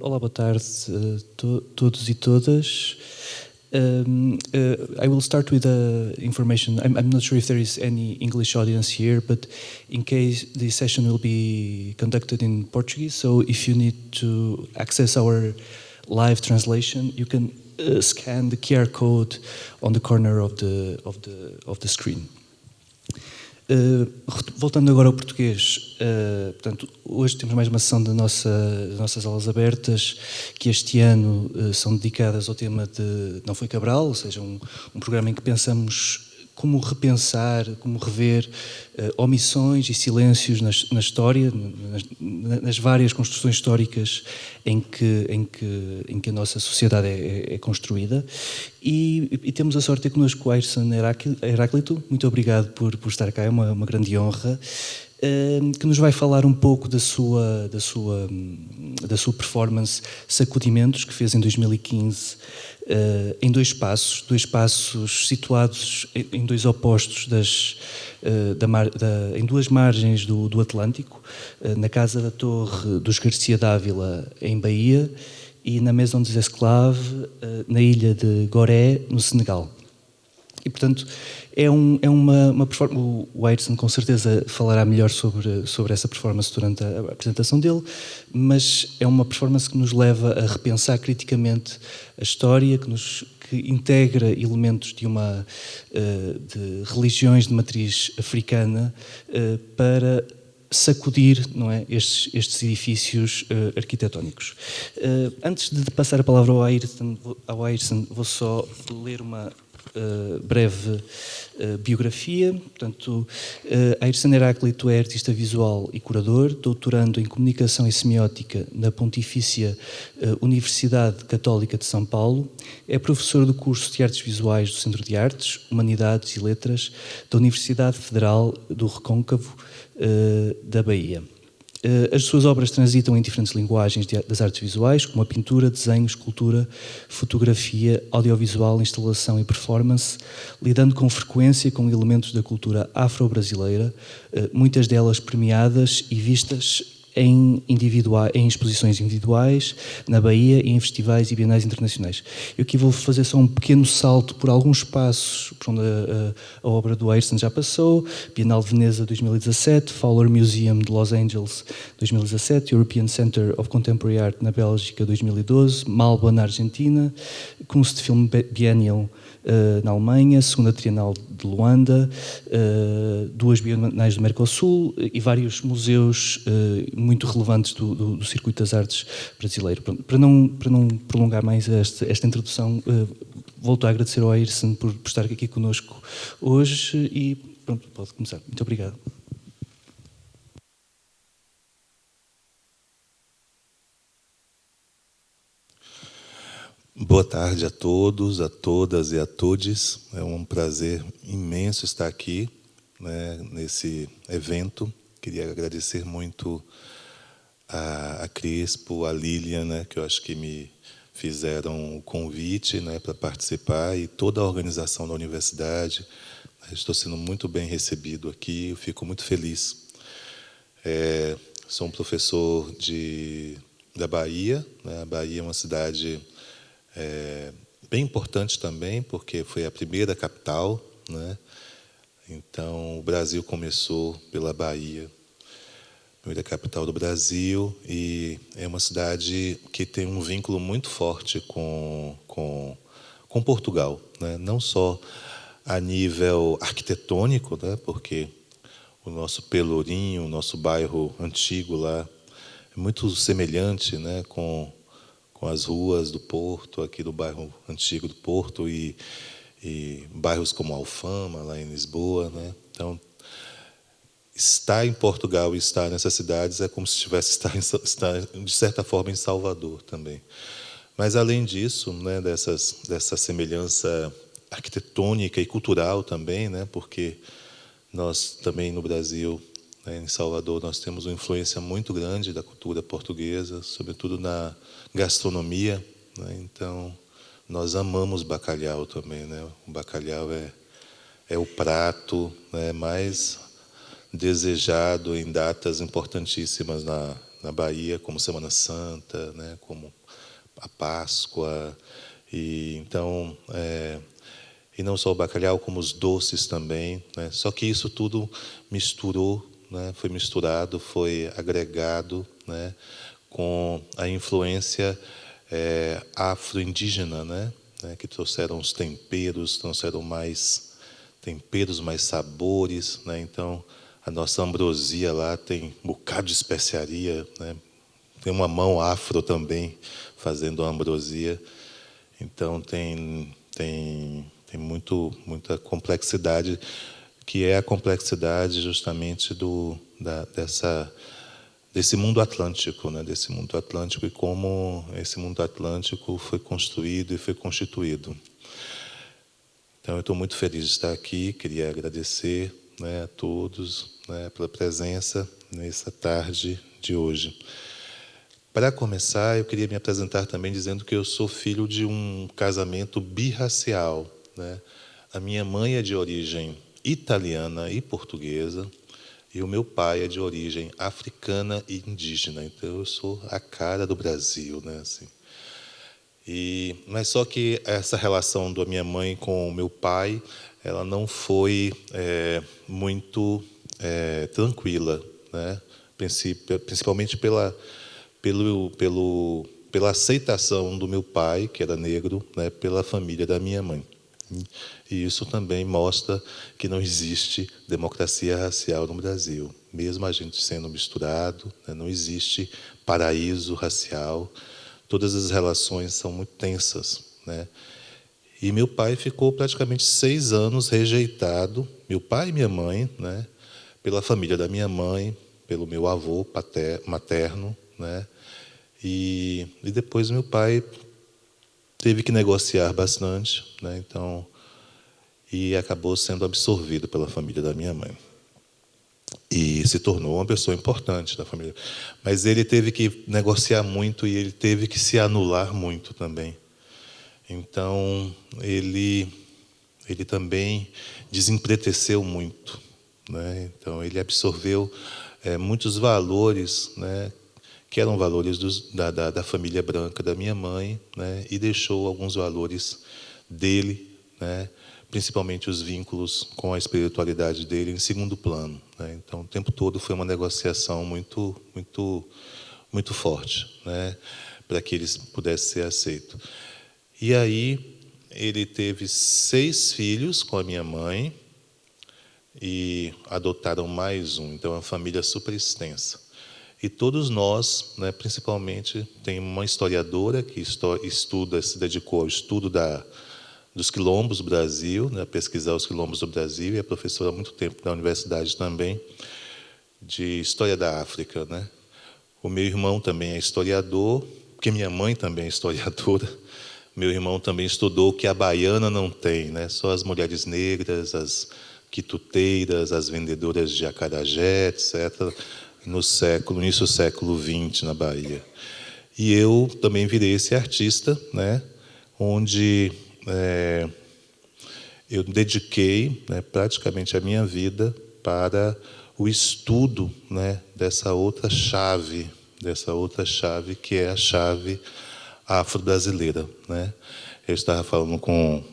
Olá, boa tarde a todos e todas. I will start with information. I'm not sure if there is any English audience here, but in case the session will be conducted in Portuguese, so if you need to access our live translation, you can scan the QR code on the corner of the screen. Voltando agora ao português, portanto, hoje temos mais uma sessão das nossas aulas abertas, que este ano são dedicadas ao tema de Não Foi Cabral, ou seja, um programa em que pensamos como repensar, como rever omissões e silêncios na história, nas várias construções históricas em que a nossa sociedade é construída. E temos a sorte de ter connosco o Ayrson Heráclito. Muito obrigado por estar cá, é uma grande honra. Que nos vai falar um pouco da sua performance Sacudimentos, que fez em 2015, em dois passos situados em dois opostos em duas margens do Atlântico, na Casa da Torre dos Garcia Dávila, em Bahia, e na Maison des Esclaves, na ilha de Gorée, no Senegal. E, portanto, é uma performance. O Ayrson com certeza falará melhor sobre essa performance durante a apresentação dele, mas é uma performance que nos leva a repensar criticamente a história, que integra elementos de religiões de matriz africana para sacudir, não é, estes edifícios arquitetónicos. Antes de passar a palavra ao Ayrson, vou só ler uma breve biografia. Portanto, Ayrson Heráclito é artista visual e curador, doutorando em Comunicação e Semiótica na Pontifícia Universidade Católica de São Paulo. É professor do curso de Artes Visuais do Centro de Artes, Humanidades e Letras da Universidade Federal do Recôncavo da Bahia. As suas obras transitam em diferentes linguagens das artes visuais, como a pintura, desenho, escultura, fotografia, audiovisual, instalação e performance, lidando com frequência com elementos da cultura afro-brasileira, muitas delas premiadas e vistas em exposições individuais, na Bahia e em festivais e bienais internacionais. Eu aqui vou fazer só um pequeno salto por alguns passos por onde a obra do Ayrson já passou: Bienal de Veneza 2017, Fowler Museum de Los Angeles 2017, European Center of Contemporary Art na Bélgica 2012, Malba na Argentina, Kunstfilm Biennial na Alemanha, segunda Trienal de Luanda, duas bienais do Mercosul e vários museus muito relevantes do circuito das artes brasileiro. Pronto, para não prolongar mais esta introdução, volto a agradecer ao Ayrson por estar aqui connosco hoje e pronto, pode começar. Muito obrigado. Boa tarde a todos, a todas e a todes. É um prazer imenso estar aqui, né, nesse evento. Queria agradecer muito a Crespo, a Lilian, né, que eu acho que me fizeram o convite, né, para participar, e toda a organização da universidade. Estou sendo muito bem recebido aqui, eu fico muito feliz. Sou um professor da Bahia, né? A Bahia é uma cidade bem importante também, porque foi a primeira capital, né? Então, o Brasil começou pela Bahia, primeira capital do Brasil, e é uma cidade que tem um vínculo muito forte com Portugal, né? Não só a nível arquitetônico, né? Porque o nosso Pelourinho, o nosso bairro antigo lá, é muito semelhante, né, com as ruas do Porto, aqui do bairro antigo do Porto, e bairros como Alfama, lá em Lisboa, né? Então, estar em Portugal e estar nessas cidades é como se estivesse estar de certa forma, em Salvador também. Mas, além disso, né, dessa semelhança arquitetônica e cultural também, né, porque nós também no Brasil, né, em Salvador, nós temos uma influência muito grande da cultura portuguesa, sobretudo na gastronomia, né? Então, nós amamos bacalhau também, né? O bacalhau é o prato, né, mais desejado em datas importantíssimas na na Bahia, como Semana Santa, né, como a Páscoa, e então e não só o bacalhau, como os doces também, né? Só que isso tudo misturou, né? Foi misturado, foi agregado, né? Com a influência afro-indígena, né? Que trouxeram os temperos, trouxeram mais temperos, mais sabores, né? Então a nossa ambrosia lá tem um bocado de especiaria, né? Tem uma mão afro também fazendo a ambrosia. Então tem muita complexidade, que é a complexidade justamente desse mundo atlântico, né? Desse mundo atlântico e como esse mundo atlântico foi construído e foi constituído. Então eu estou muito feliz de estar aqui, queria agradecer, né, a todos, né, pela presença nessa tarde de hoje. Para começar, eu queria me apresentar também dizendo que eu sou filho de um casamento birracial, né? A minha mãe é de origem italiana e portuguesa, e o meu pai é de origem africana e indígena. Então, eu sou a cara do Brasil, né? Assim. Mas só que essa relação da minha mãe com o meu pai, ela não foi muito tranquila, né? Principalmente pela aceitação do meu pai, que era negro, né, pela família da minha mãe. E isso também mostra que não existe democracia racial no Brasil. Mesmo a gente sendo misturado, né, não existe paraíso racial. Todas as relações são muito tensas, né? E meu pai ficou praticamente 6 anos rejeitado, meu pai e minha mãe, né, pela família da minha mãe, pelo meu avô materno, né? E depois meu pai teve que negociar bastante, né? Então, e acabou sendo absorvido pela família da minha mãe. E se tornou uma pessoa importante da família. Mas ele teve que negociar muito e ele teve que se anular muito também. Então, ele também desempreteceu muito, né? Então, ele absorveu muitos valores, né, que eram valores da família branca da minha mãe, né, e deixou alguns valores dele, né, principalmente os vínculos com a espiritualidade dele, em segundo plano, né? Então, o tempo todo foi uma negociação muito forte, né, para que ele pudesse ser aceito. E aí ele teve 6 filhos com a minha mãe e adotaram mais um. Então, é uma família super extensa. E todos nós, né, principalmente, tem uma historiadora que se dedicou ao estudo dos quilombos do Brasil, né, a pesquisar os quilombos do Brasil, e é professora há muito tempo da universidade também, de História da África, né? O meu irmão também é historiador, porque minha mãe também é historiadora. Meu irmão também estudou o que a baiana não tem, né? Só as mulheres negras, as quituteiras, as vendedoras de acarajé, etc., no início do século XX, na Bahia. E eu também virei esse artista, né? Onde eu dediquei, né, praticamente a minha vida para o estudo, né, dessa outra chave que é a chave afro-brasileira, né? Eu estava falando com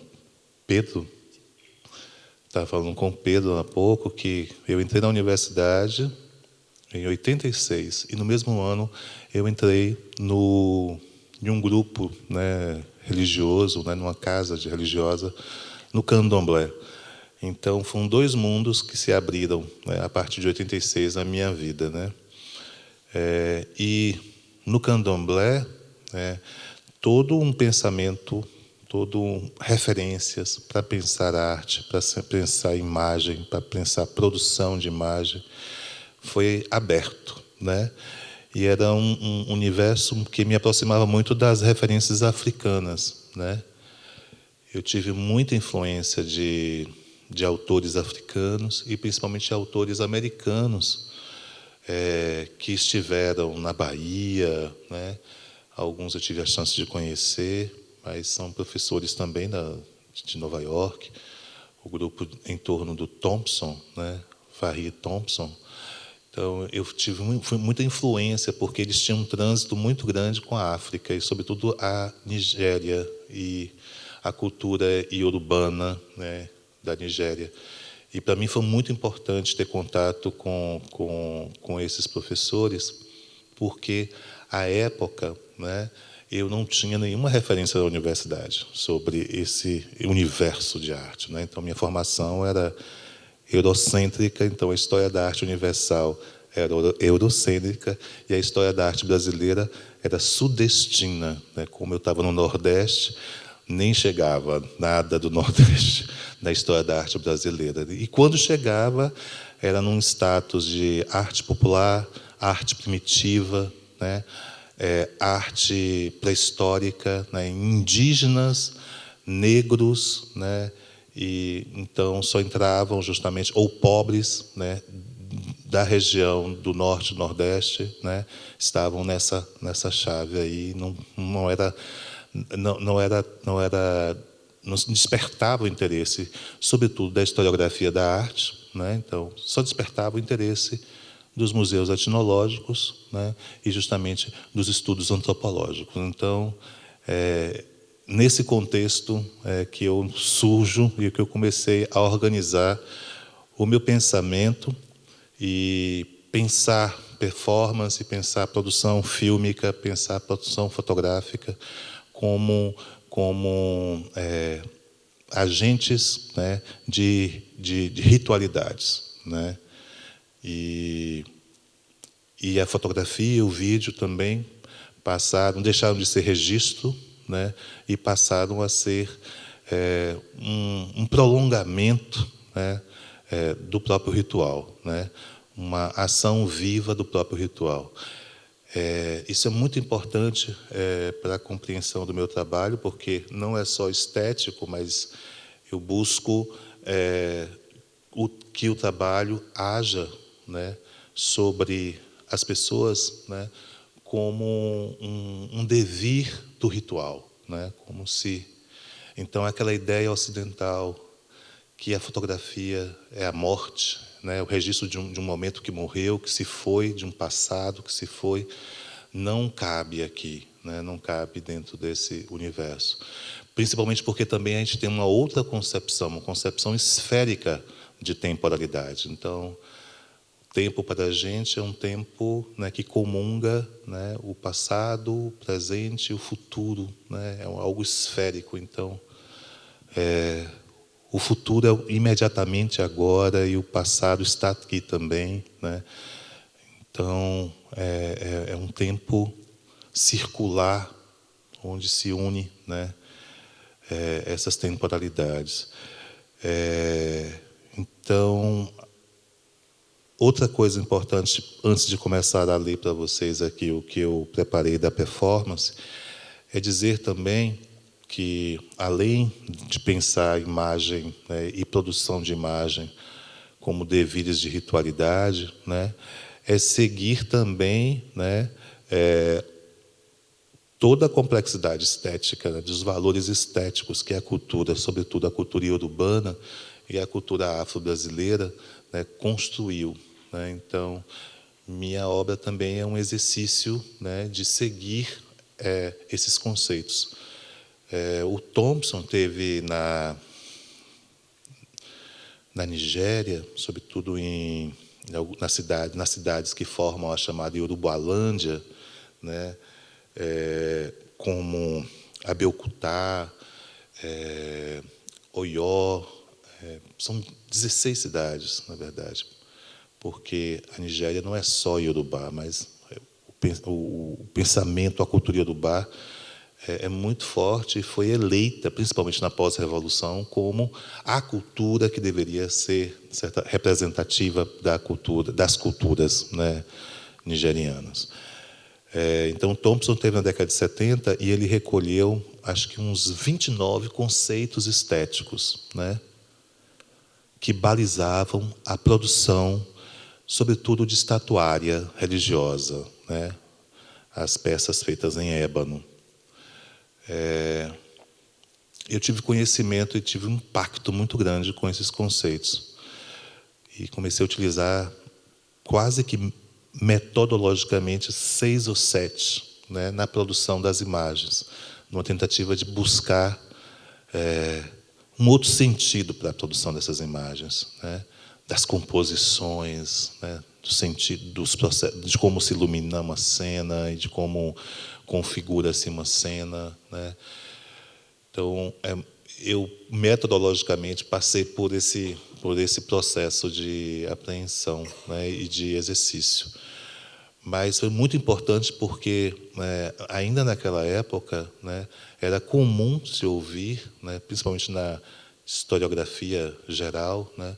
Pedro, há pouco que eu entrei na universidade em 86 e no mesmo ano eu entrei em um grupo, né, religioso, né, numa casa religiosa no Candomblé. Então foram 2 mundos que se abriram, né, a partir de 86 na minha vida, né? E no Candomblé, né, todo um pensamento, referências para pensar arte, para pensar imagem, para pensar produção de imagem, foi aberto, né? E era um universo que me aproximava muito das referências africanas, né? Eu tive muita influência de autores africanos e principalmente autores americanos que estiveram na Bahia, né? Alguns eu tive a chance de conhecer, mas são professores também de Nova York. O grupo em torno do Thompson, né? Fahrenheit Thompson. Então, eu tive muita influência, porque eles tinham um trânsito muito grande com a África, e, sobretudo, a Nigéria e a cultura iorubana, né, da Nigéria. E, para mim, foi muito importante ter contato com esses professores, porque, à época, né, eu não tinha nenhuma referência da universidade sobre esse universo de arte, né? Então, minha formação era eurocêntrica, então a história da arte universal era eurocêntrica e a história da arte brasileira era sudestina, né? Como eu estava no Nordeste, nem chegava nada do Nordeste na história da arte brasileira. E quando chegava, era num status de arte popular, arte primitiva, né? Arte pré-histórica, né? Indígenas, negros, né? E então só entravam justamente ou pobres, né, da região do norte e nordeste, né, estavam nessa chave aí, não despertava o interesse, sobretudo da historiografia da arte, né, então só despertava o interesse dos museus etnológicos, né, e justamente dos estudos antropológicos. Então, nesse contexto que eu surjo e que eu comecei a organizar o meu pensamento e pensar performance, pensar produção fílmica, pensar produção fotográfica como agentes, né, de ritualidades, né? E a fotografia, o vídeo também deixaram de ser registro, né, e passaram a ser um prolongamento, né, do próprio ritual, né, uma ação viva do próprio ritual. Isso é muito importante para a compreensão do meu trabalho, porque não é só estético, mas eu busco que o trabalho haja, né, sobre as pessoas, né, como um devir do ritual, né, como se então aquela ideia ocidental que a fotografia é a morte, né, o registro de um momento que morreu, que se foi, de um passado que se foi, não cabe aqui, né, não cabe dentro desse universo. Principalmente porque também a gente tem uma outra concepção, uma concepção esférica de temporalidade. Então, o tempo para a gente é um tempo, né, que comunga, né, o passado, o presente e o futuro, né, é algo esférico. Então, o futuro é imediatamente agora e o passado está aqui também, né? Então, é um tempo circular onde se une, né, essas temporalidades. Então, outra coisa importante, antes de começar a ler para vocês aqui o que eu preparei da performance, é dizer também que, além de pensar a imagem, né, e produção de imagem como devires de ritualidade, né, é seguir também, né, toda a complexidade estética, né, dos valores estéticos que a cultura, sobretudo a cultura iorubana e a cultura afro-brasileira, né, construiu, né? Então, minha obra também é um exercício, né, de seguir esses conceitos. O Thompson teve na Nigéria, sobretudo nas cidades que formam a chamada Yorubalândia, né, como Abeokuta, Oió, são 16 cidades, na verdade, porque a Nigéria não é só Yorubá, mas o pensamento, a cultura Yorubá é muito forte e foi eleita, principalmente na pós-revolução, como a cultura que deveria ser representativa das culturas, né, nigerianas. Então, Thompson teve na década de 70 e ele recolheu, acho que uns 29 conceitos estéticos, né, que balizavam a produção, sobretudo de estatuária religiosa, né, as peças feitas em ébano. Eu tive conhecimento e tive um impacto muito grande com esses conceitos. E comecei a utilizar quase que metodologicamente 6 ou 7, né, na produção das imagens, numa tentativa de buscar um outro sentido para a produção dessas imagens, né, das composições, né, do sentido dos processos, de como se ilumina uma cena e de como configura-se uma cena, né. Então, eu metodologicamente passei por esse processo de apreensão, né, e de exercício. Mas foi muito importante porque, ainda naquela época, né, era comum se ouvir, né, principalmente na historiografia geral, né,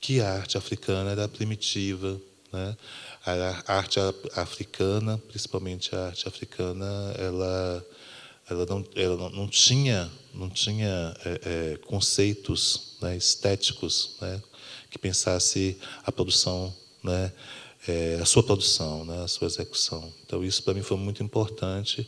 que a arte africana era primitiva, né. A arte africana, principalmente a arte africana, ela não tinha conceitos, né, estéticos, né, que pensasse a produção, né, a sua produção, né, a sua execução. Então, isso para mim foi muito importante,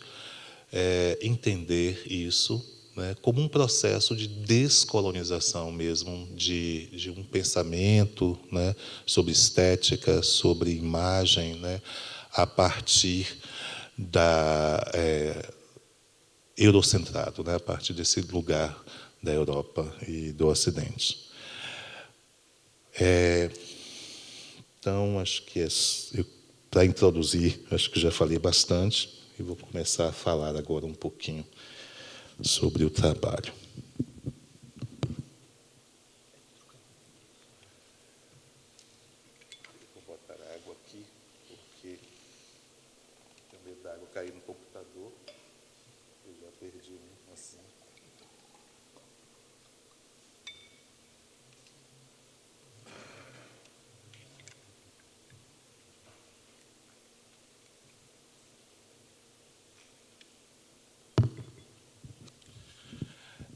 entender isso, né, como um processo de descolonização mesmo, de um pensamento, né, sobre estética, sobre imagem, né, a partir eurocentrado, né, a partir desse lugar da Europa e do Ocidente. Então, acho que para introduzir, acho que já falei bastante e vou começar a falar agora um pouquinho sobre o trabalho. Vou botar água aqui, porque tenho medo da água cair no computador. Eu já perdi mesmo assim.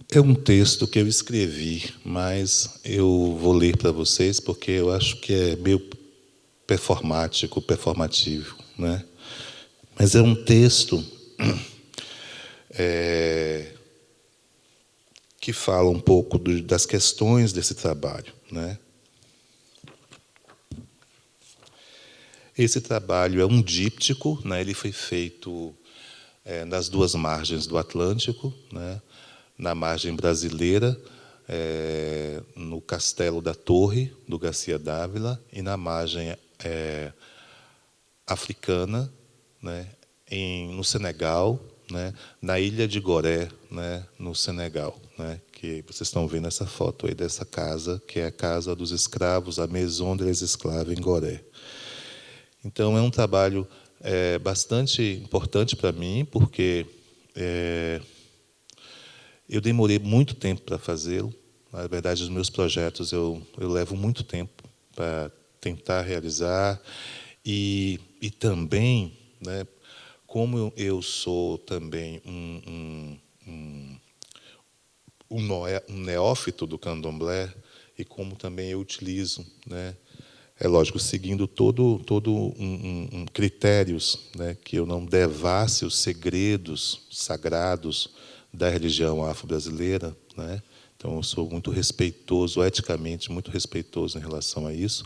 É um texto que eu escrevi, mas eu vou ler para vocês porque eu acho que é meio performático, performativo, né? Mas é um texto que fala um pouco das questões desse trabalho, né? Esse trabalho é um díptico, né? Ele foi feito nas duas margens do Atlântico, né? Na margem brasileira, no Castelo da Torre, do Garcia Dávila, e na margem africana, né? No Senegal, né? Na ilha de Gorée, né? No Senegal, né? Que vocês estão vendo essa foto aí dessa casa, que é a casa dos escravos, a Maison des Esclaves em Gorée. Então, é um trabalho bastante importante para mim, porque eu demorei muito tempo para fazê-lo. Na verdade, os meus projetos eu levo muito tempo para tentar realizar. E também, né, como eu sou também um neófito do candomblé, e como também eu utilizo, né, é lógico, seguindo todo critérios, né, que eu não devasse os segredos sagrados da religião afro-brasileira, né? Então eu sou muito respeitoso, eticamente muito respeitoso em relação a isso,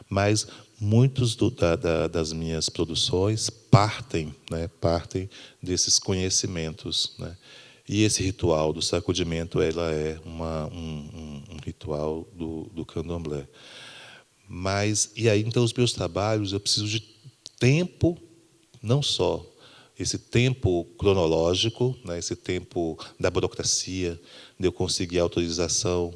mas muitos das minhas produções partem desses conhecimentos, né? E esse ritual do sacudimento, ela é um ritual do candomblé. Mas, e aí, então, os meus trabalhos, eu preciso de tempo, não só esse tempo cronológico, né, esse tempo da burocracia, de eu conseguir a autorização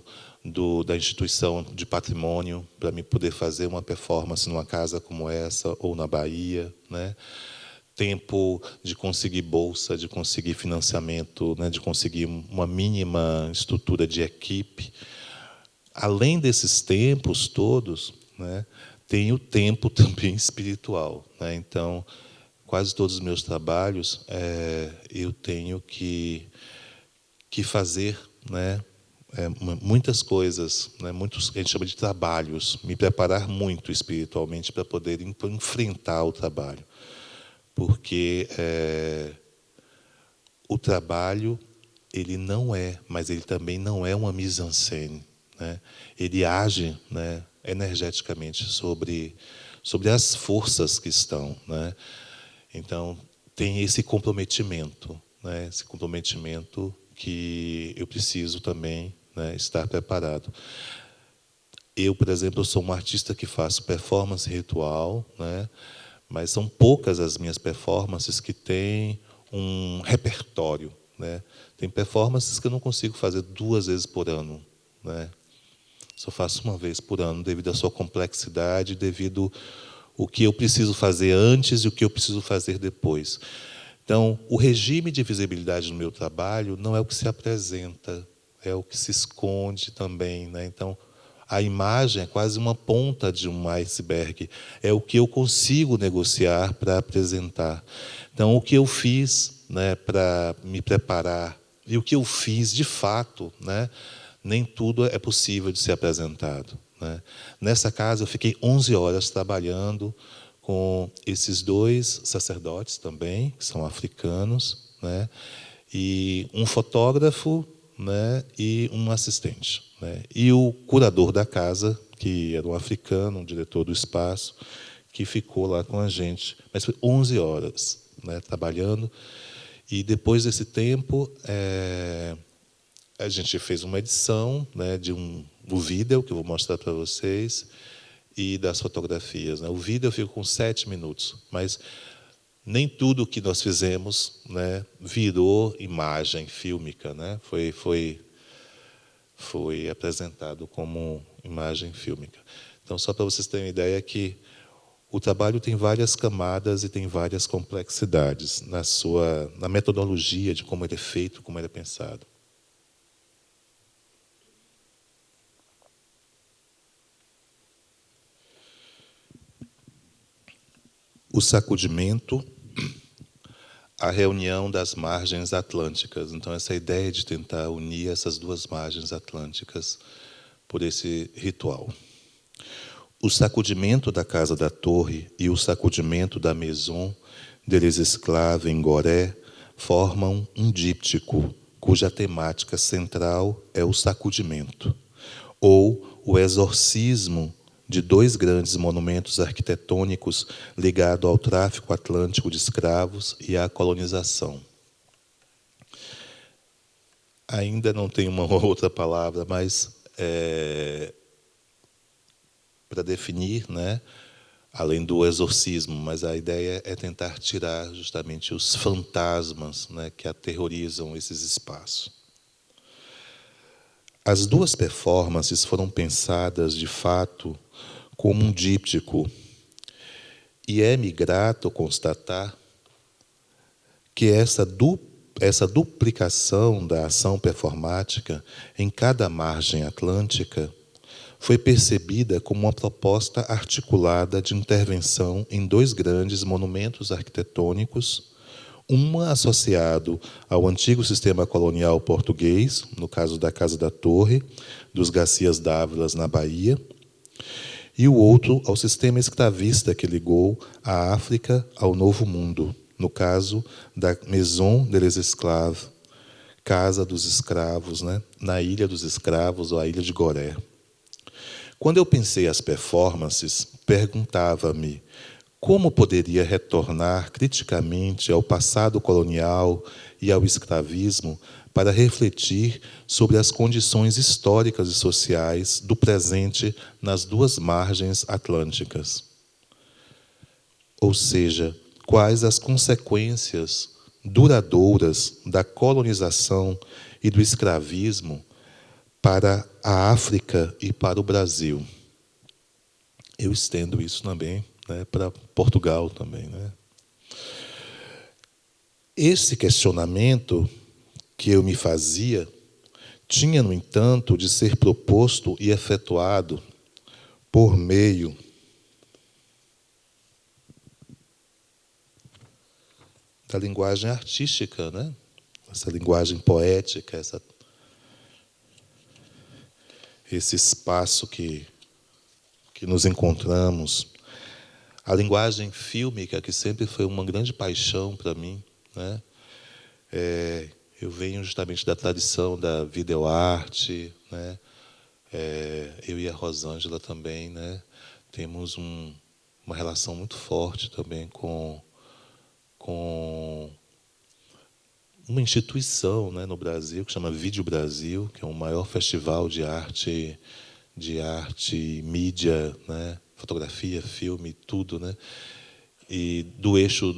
da instituição de patrimônio para me poder fazer uma performance numa casa como essa, ou na Bahia, né? Tempo de conseguir bolsa, de conseguir financiamento, né, de conseguir uma mínima estrutura de equipe. Além desses tempos todos, né, tem o tempo também espiritual, né? Então, quase todos os meus trabalhos eu tenho que fazer, né, muitas coisas, né, muitos a gente chama de trabalhos, me preparar muito espiritualmente para poder enfrentar o trabalho, porque o trabalho ele não mas ele também não é uma mise-en-scène, né? Ele age, né, energeticamente sobre sobre as forças que estão, né? Então, tem esse comprometimento, né? Esse comprometimento que eu preciso também, né, estar preparado. Eu, por exemplo, sou um artista que faço performance ritual, né? Mas são poucas as minhas performances que têm um repertório, né? Tem performances que eu não consigo fazer 2 vezes por ano, né? Só faço uma vez por ano, devido à sua complexidade, devido o que eu preciso fazer antes e o que eu preciso fazer depois. Então, o regime de visibilidade no meu trabalho não é o que se apresenta, é o que se esconde também, né? Então, a imagem é quase uma ponta de um iceberg, é o que eu consigo negociar para apresentar. Então, o que eu fiz, né, para me preparar e o que eu fiz de fato, né, nem tudo é possível de ser apresentado, né? Nessa casa eu fiquei 11 horas trabalhando com esses 2 sacerdotes também, que são africanos, né, e um fotógrafo, né, e um assistente, né, e o curador da casa, que era um africano, um diretor do espaço, que ficou lá com a gente. Mas foi 11 horas, né, trabalhando. E depois desse tempo, a gente fez uma edição, né, do vídeo, que eu vou mostrar para vocês, e das fotografias, né. O vídeo fica com 7 minutos, mas nem tudo que nós fizemos, né, virou imagem fílmica, né? Foi apresentado como imagem fílmica. Então, só para vocês terem uma ideia que o trabalho tem várias camadas e tem várias complexidades na metodologia de como ele é feito, como ele é pensado. O sacudimento, a reunião das margens atlânticas. Então, essa ideia de tentar unir essas 2 margens atlânticas por esse ritual. O sacudimento da Casa da Torre e o sacudimento da Maison des Esclaves em Gorée formam um díptico, cuja temática central é o sacudimento, ou o exorcismo de 2 grandes monumentos arquitetônicos ligados ao tráfico atlântico de escravos e à colonização. Ainda não tenho uma outra palavra, mas para definir, né, além do exorcismo, mas a ideia é tentar tirar justamente os fantasmas, né, que aterrorizam esses espaços. As 2 performances foram pensadas, de fato, como um díptico, e é-me grato constatar que essa duplicação da ação performática em cada margem atlântica foi percebida como uma proposta articulada de intervenção em 2 grandes monumentos arquitetônicos, uma associado ao antigo sistema colonial português, no caso da Casa da Torre, dos Garcias Dávilas, na Bahia, e o outro ao sistema escravista que ligou a África ao Novo Mundo, no caso da Maison des Esclaves, Casa dos Escravos, né, na Ilha dos Escravos, ou a Ilha de Gorée. Quando eu pensei as performances, perguntava-me como poderia retornar criticamente ao passado colonial e ao escravismo para refletir sobre as condições históricas e sociais do presente nas 2 margens atlânticas. Ou seja, quais as consequências duradouras da colonização e do escravismo para a África e para o Brasil. Eu estendo isso também, né, para Portugal também, né? Esse questionamento que eu me fazia tinha, no entanto, de ser proposto e efetuado por meio da linguagem artística, né? Essa linguagem poética, esse espaço que nos encontramos, a linguagem fílmica, que sempre foi uma grande paixão para mim, né? Eu venho justamente da tradição da videoarte, né? Eu e a Rosângela também, né? Temos uma relação muito forte também com uma instituição, né, no Brasil, que chama Vídeo Brasil, que é o maior festival de arte, mídia, né, fotografia, filme, tudo, né? E do eixo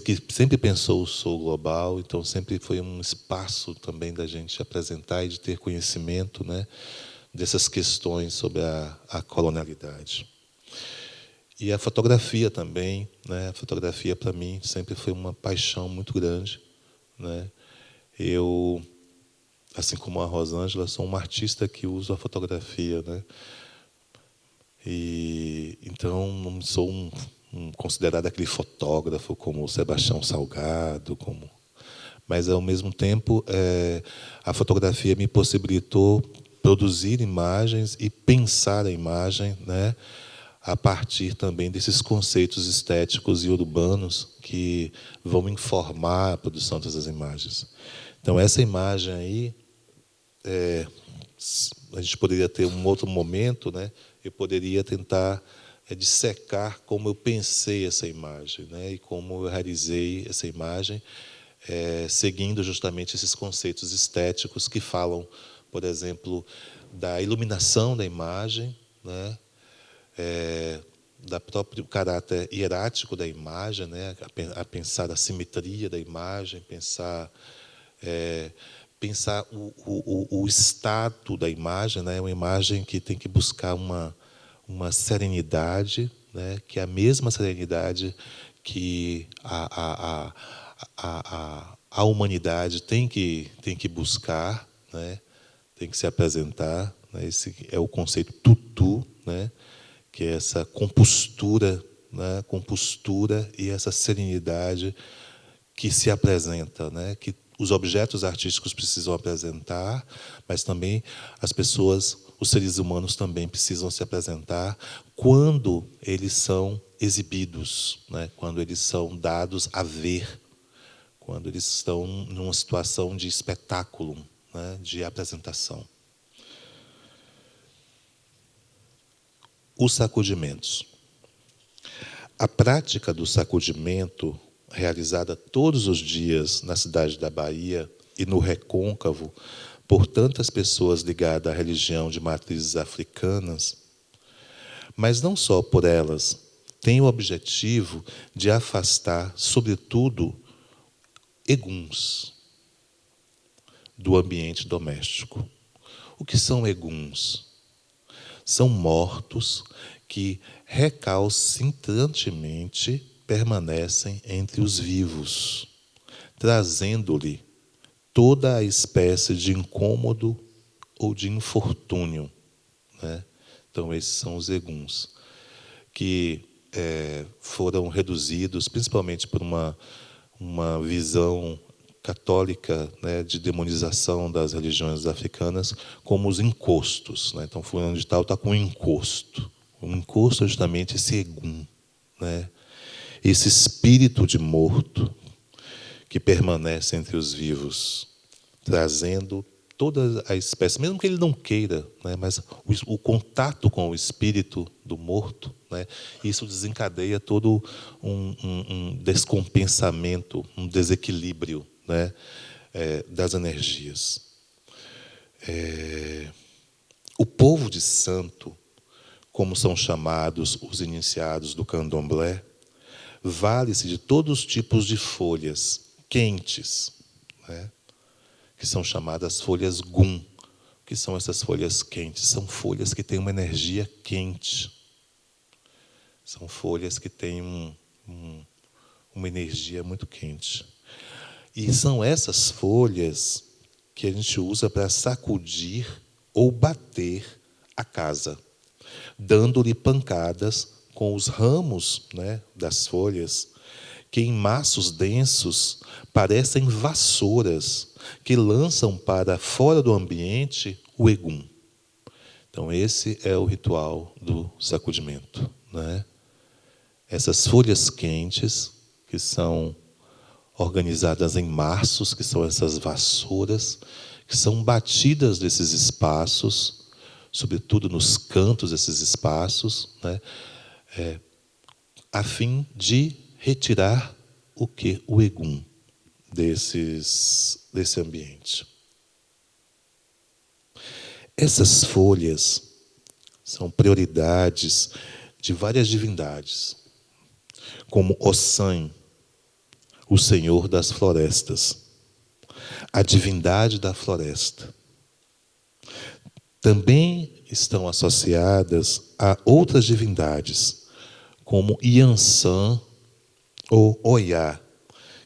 que sempre pensou o sul global, então sempre foi um espaço também da gente apresentar e de ter conhecimento, né, dessas questões sobre a colonialidade. E a fotografia também, né? A fotografia para mim sempre foi uma paixão muito grande, né? Eu, assim como a Rosângela, sou um artista que usa a fotografia, né? E então não sou considerado aquele fotógrafo como o Sebastião Salgado, mas ao mesmo tempo a fotografia me possibilitou produzir imagens e pensar a imagem, né, a partir também desses conceitos estéticos e urbanos que vão informar a produção dessas imagens. Então, essa imagem aí, a gente poderia ter um outro momento, né? Eu poderia tentar dissecar como eu pensei essa imagem, né? E como eu realizei essa imagem, seguindo justamente esses conceitos estéticos que falam, por exemplo, da iluminação da imagem, né? Da próprio caráter hierático da imagem, né? A pensar a simetria da imagem, pensar o estado da imagem, né? Uma imagem que tem que buscar uma serenidade, né? Que é a mesma serenidade que a humanidade tem que buscar, né? Tem que se apresentar, né? Esse é o conceito tutu, né? Que é essa compostura, né? Compostura e essa serenidade que se apresenta, né? Que os objetos artísticos precisam apresentar, mas também as pessoas, os seres humanos também precisam se apresentar quando eles são exibidos, né? Quando eles são dados a ver, quando eles estão numa situação de espetáculo, né? De apresentação. Os sacudimentos. A prática do sacudimento, realizada todos os dias na cidade da Bahia e no Recôncavo por tantas pessoas ligadas à religião de matrizes africanas, mas não só por elas, tem o objetivo de afastar, sobretudo, eguns do ambiente doméstico. O que são eguns? São mortos que recalcitrantemente permanecem entre os vivos, trazendo-lhe toda a espécie de incômodo ou de infortúnio, né? Então, esses são os eguns, que foram reduzidos, principalmente por uma visão católica, né, de demonização das religiões africanas, como os encostos, né? Então, fulano de tal está com um encosto. O encosto é justamente esse egum, né? Esse espírito de morto que permanece entre os vivos, trazendo toda a espécie, mesmo que ele não queira, né, mas o contato com o espírito do morto, né, isso desencadeia todo um descompensamento, um desequilíbrio, né, das energias. O povo de santo, como são chamados os iniciados do candomblé, vale-se de todos os tipos de folhas quentes, né, que são chamadas folhas gum. O que são essas folhas quentes? São folhas que têm uma energia quente. São folhas que têm uma energia muito quente. E são essas folhas que a gente usa para sacudir ou bater a casa, dando-lhe pancadas com os ramos, né, das folhas, que em maços densos parecem vassouras que lançam para fora do ambiente o egum. Então, esse é o ritual do sacudimento, né? Essas folhas quentes, que são organizadas em maços, que são essas vassouras, que são batidas desses espaços, sobretudo nos cantos desses espaços, né? a fim de retirar o que? O egum desse ambiente. Essas folhas são prioridades de várias divindades, como Ossan, o Senhor das Florestas, a divindade da floresta. Também estão associadas a outras divindades, como Yansan ou Oiá,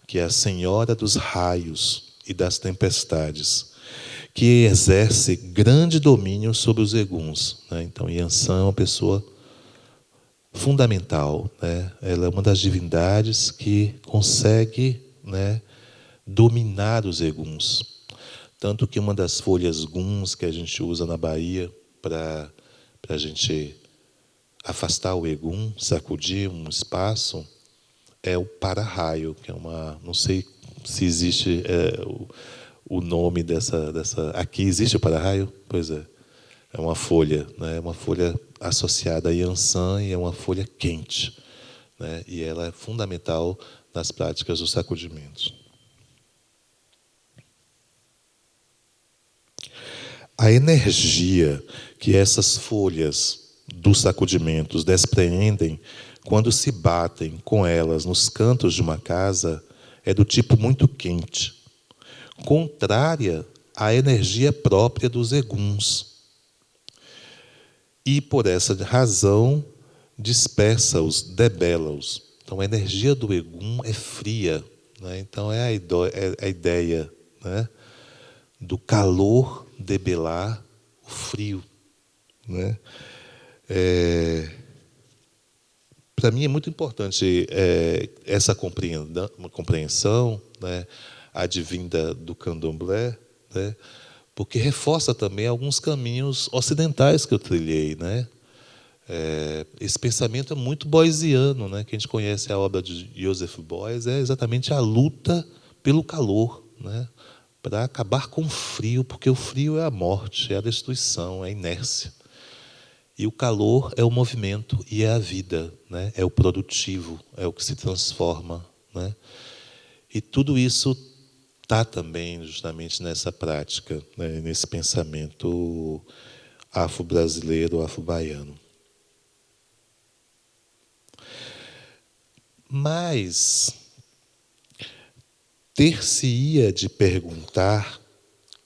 que é a Senhora dos Raios e das Tempestades, que exerce grande domínio sobre os eguns. Então, Yansan é uma pessoa fundamental. Ela é uma das divindades que consegue dominar os eguns. Tanto que uma das folhas guns que a gente usa na Bahia para a gente afastar o egum, sacudir um espaço, é o para-raio, que é uma... Não sei se existe o nome dessa... Aqui existe o para-raio? Pois é. É uma folha, uma folha associada a Yansan e é uma folha quente. E ela é fundamental nas práticas dos sacudimentos. A energia que essas folhas dos sacudimentos despreendem quando se batem com elas nos cantos de uma casa é do tipo muito quente, contrária à energia própria dos eguns. E, por essa razão, dispersa-os, debela-os. Então, a energia do egum é fria. Então, é a ideia do calor debelar o frio. Para mim é muito importante essa compreensão, advinda do candomblé, porque reforça também alguns caminhos ocidentais que eu trilhei. Esse pensamento é muito boyesiano, que a gente conhece a obra de Joseph Beuys, é exatamente a luta pelo calor, para acabar com o frio, porque o frio é a morte, é a destruição, é a inércia. E o calor é o movimento e é a vida, é o produtivo, é o que se transforma. E tudo isso está também justamente nessa prática, nesse pensamento afro-brasileiro, afro-baiano. Mas ter-se-ia de perguntar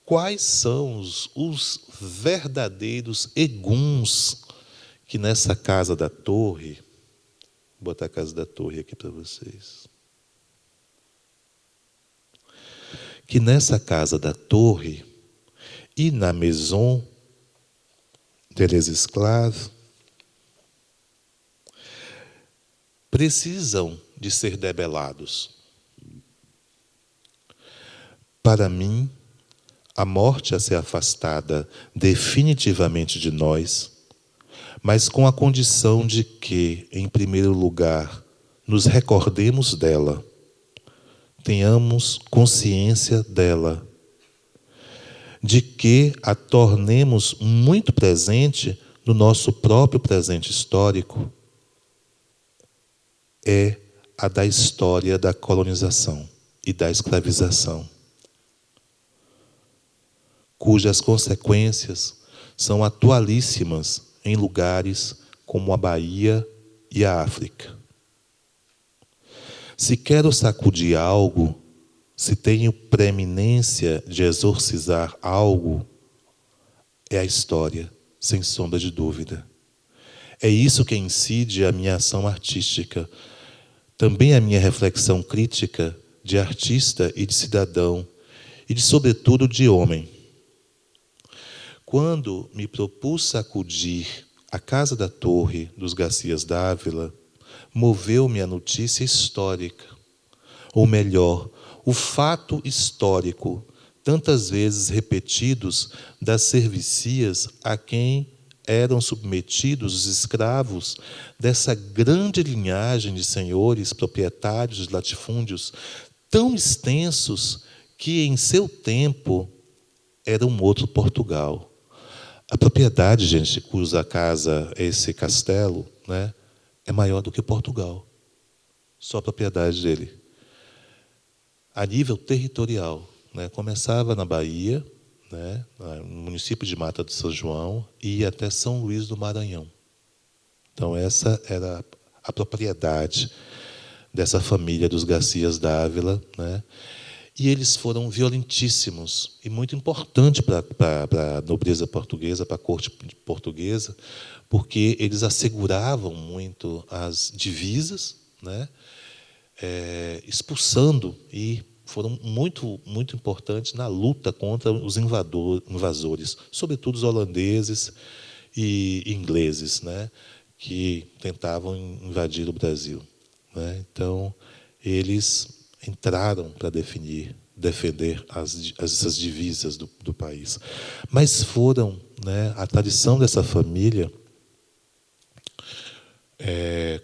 quais são os verdadeiros eguns que nessa Casa da Torre... Vou botar a Casa da Torre aqui para vocês. Que nessa Casa da Torre e na Maison des Esclaves precisam de ser debelados. Para mim, a morte a ser afastada definitivamente de nós, mas com a condição de que, em primeiro lugar, nos recordemos dela, tenhamos consciência dela, de que a tornemos muito presente no nosso próprio presente histórico, é a da história da colonização e da escravização, cujas consequências são atualíssimas em lugares como a Bahia e a África. Se quero sacudir algo, se tenho preeminência de exorcizar algo, é a história, sem sombra de dúvida. É isso que incide a minha ação artística, também a minha reflexão crítica de artista e de cidadão, e de, sobretudo, de homem. Quando me propus sacudir a Casa da Torre dos Garcias Dávila, moveu-me a notícia histórica, ou melhor, o fato histórico, tantas vezes repetidos, das servicias a quem eram submetidos os escravos dessa grande linhagem de senhores proprietários de latifúndios tão extensos que, em seu tempo, era um outro Portugal. A propriedade, gente, cuja casa é esse castelo, é maior do que Portugal. só propriedade dele. A nível territorial, né? Começava na Bahia, né? No município de Mata do São João, e ia até São Luís do Maranhão. Então, essa era a propriedade dessa família dos Garcias Dávila, né? E eles foram violentíssimos e muito importante para a nobreza portuguesa, para a corte portuguesa, porque eles asseguravam muito as divisas, né? Expulsando, e foram muito importantes na luta contra os invasores, sobretudo os holandeses e ingleses, né? Que tentavam invadir o Brasil, né? Então, eles entraram para defender essas divisas do país. Mas foram, né, a tradição dessa família,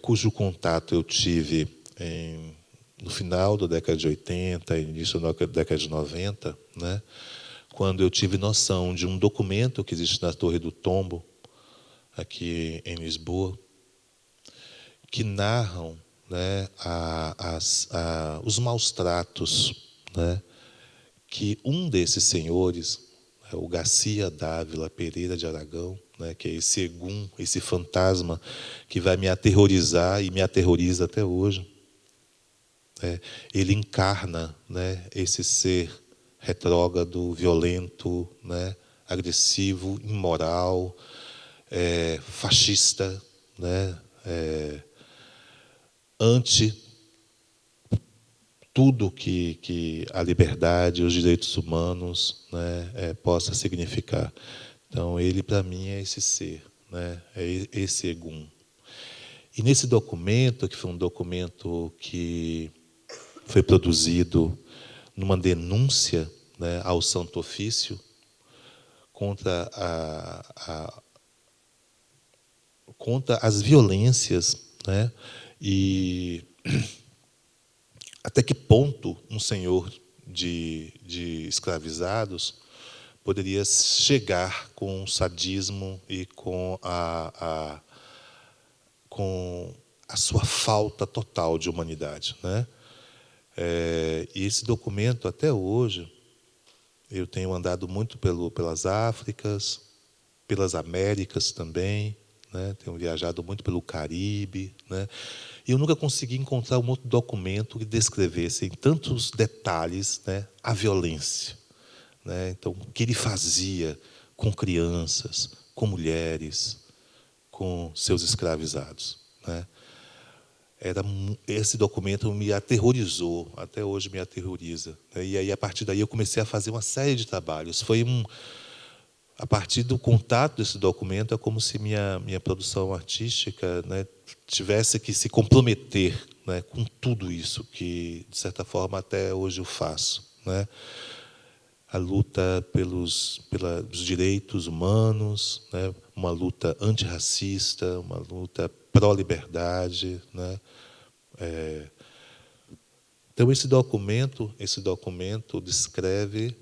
cujo contato eu tive no final da década de 80, início da década de 90, né, quando eu tive noção de um documento que existe na Torre do Tombo, aqui em Lisboa, que narram, né, os maus tratos, né, que um desses senhores, o Garcia Dávila Pereira de Aragão, né, que é esse Egum, esse fantasma que vai me aterrorizar e me aterroriza até hoje, ele encarna, né, esse ser retrógrado, violento, né, agressivo, imoral, fascista, né, anti tudo que a liberdade, os direitos humanos, né, possa significar. Então, ele, para mim, é esse ser, né, é esse Egum. E nesse documento, que foi um documento que foi produzido numa denúncia, né, ao Santo Ofício contra contra as violências, né, e até que ponto um senhor de escravizados poderia chegar com o sadismo e com a sua falta total de humanidade, né? E esse documento, até hoje, eu tenho andado muito pelas Áfricas, pelas Américas também, né? Tenho viajado muito pelo Caribe, né? E eu nunca consegui encontrar um outro documento que descrevesse em tantos detalhes, né, a violência, né? Então, o que ele fazia com crianças, com mulheres, com seus escravizados, né? Esse documento me aterrorizou, até hoje me aterroriza, né? E aí, a partir daí, eu comecei a fazer uma série de trabalhos. A partir do contato desse documento, é como se minha produção artística, né, tivesse que se comprometer, né, com tudo isso que, de certa forma, até hoje eu faço, né? A luta pelos direitos humanos, né, uma luta antirracista, uma luta pró-liberdade, né? Então, esse documento descreve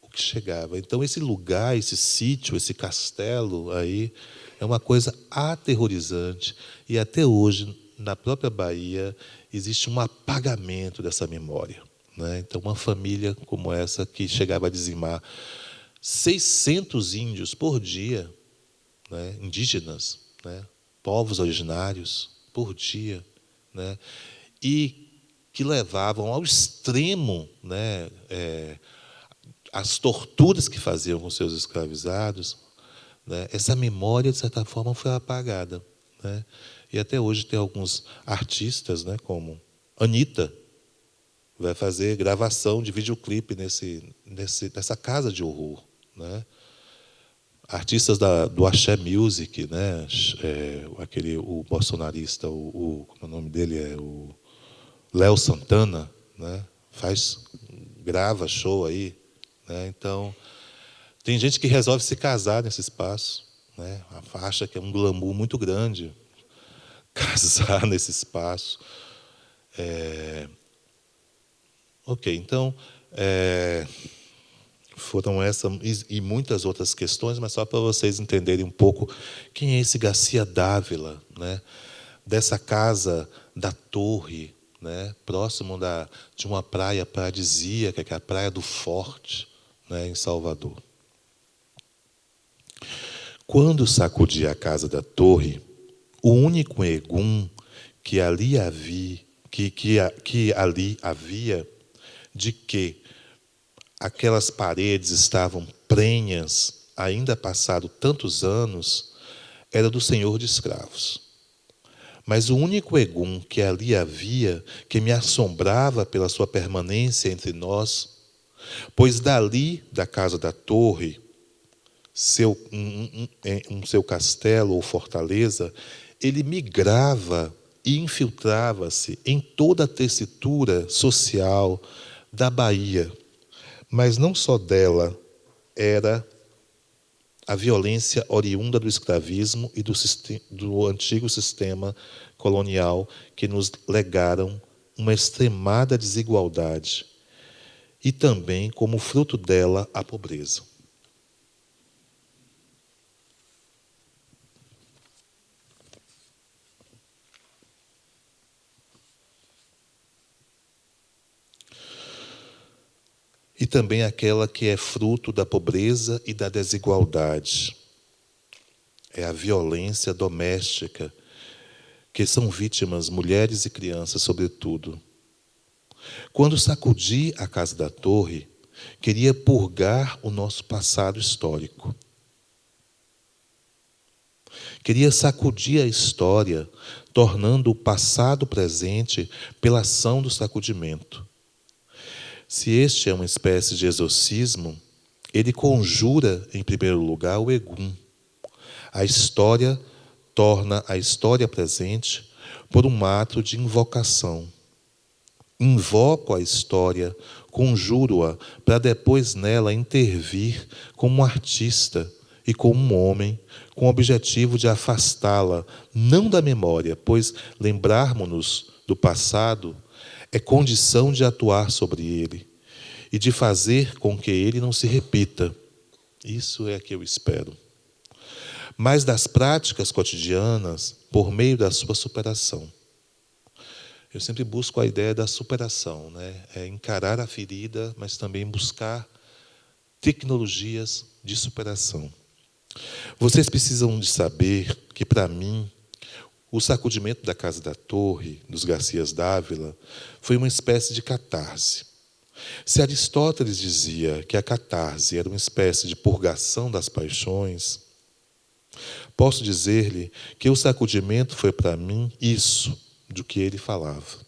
o que chegava. Então, esse lugar, esse sítio, esse castelo aí, é uma coisa aterrorizante. E até hoje, na própria Bahia, existe um apagamento dessa memória, né? Então, uma família como essa, que chegava a dizimar 600 índios por dia, né, indígenas, né, povos originários, por dia, né, e que levavam ao extremo, né, as torturas que faziam com seus escravizados, né, essa memória, de certa forma, foi apagada, né? E até hoje tem alguns artistas, né, como Anitta, vai fazer gravação de videoclipe nessa casa de horror, né? Artistas do Axé Music, né? O bolsonarista, como o nome dele é o Léo Santana, né? Grava show aí, né? Então, tem gente que resolve se casar nesse espaço, né? Acha que é um glamour muito grande casar nesse espaço. Ok, então, foram essas e muitas outras questões, mas só para vocês entenderem um pouco quem é esse Garcia Dávila, né? dessa casa da Torre, né, próximo de uma praia paradisíaca, que é a Praia do Forte, né, em Salvador. Quando sacudi a casa da Torre, o único egum que ali havia, que ali havia, de que aquelas paredes estavam prenhas, ainda passado tantos anos, era do senhor de escravos. Mas o único egum que ali havia, que me assombrava pela sua permanência entre nós, pois dali, da casa da Torre, seu castelo ou fortaleza, ele migrava e infiltrava-se em toda a tessitura social da Bahia. Mas não só dela era a violência oriunda do escravismo e do antigo sistema colonial que nos legaram uma extremada desigualdade e também, como fruto dela, a pobreza. E também aquela que é fruto da pobreza e da desigualdade. É a violência doméstica, que são vítimas mulheres e crianças, sobretudo. Quando sacudi a casa da Torre, queria purgar o nosso passado histórico. Queria sacudir a história, tornando o passado presente pela ação do sacudimento. Se este é uma espécie de exorcismo, ele conjura, em primeiro lugar, o egum. A história torna a história presente por um ato de invocação. Invoco a história, conjuro-a, para depois nela intervir como um artista e como um homem, com o objetivo de afastá-la, não da memória, pois lembrarmos-nos do passado é condição de atuar sobre ele e de fazer com que ele não se repita. Isso é que eu espero. Mas das práticas cotidianas, por meio da sua superação. Eu sempre busco a ideia da superação, né? É encarar a ferida, mas também buscar tecnologias de superação. Vocês precisam de saber que, para mim, o sacudimento da Casa da Torre, dos Garcias Dávila, foi uma espécie de catarse. Se Aristóteles dizia que a catarse era uma espécie de purgação das paixões, posso dizer-lhe que o sacudimento foi para mim isso do que ele falava.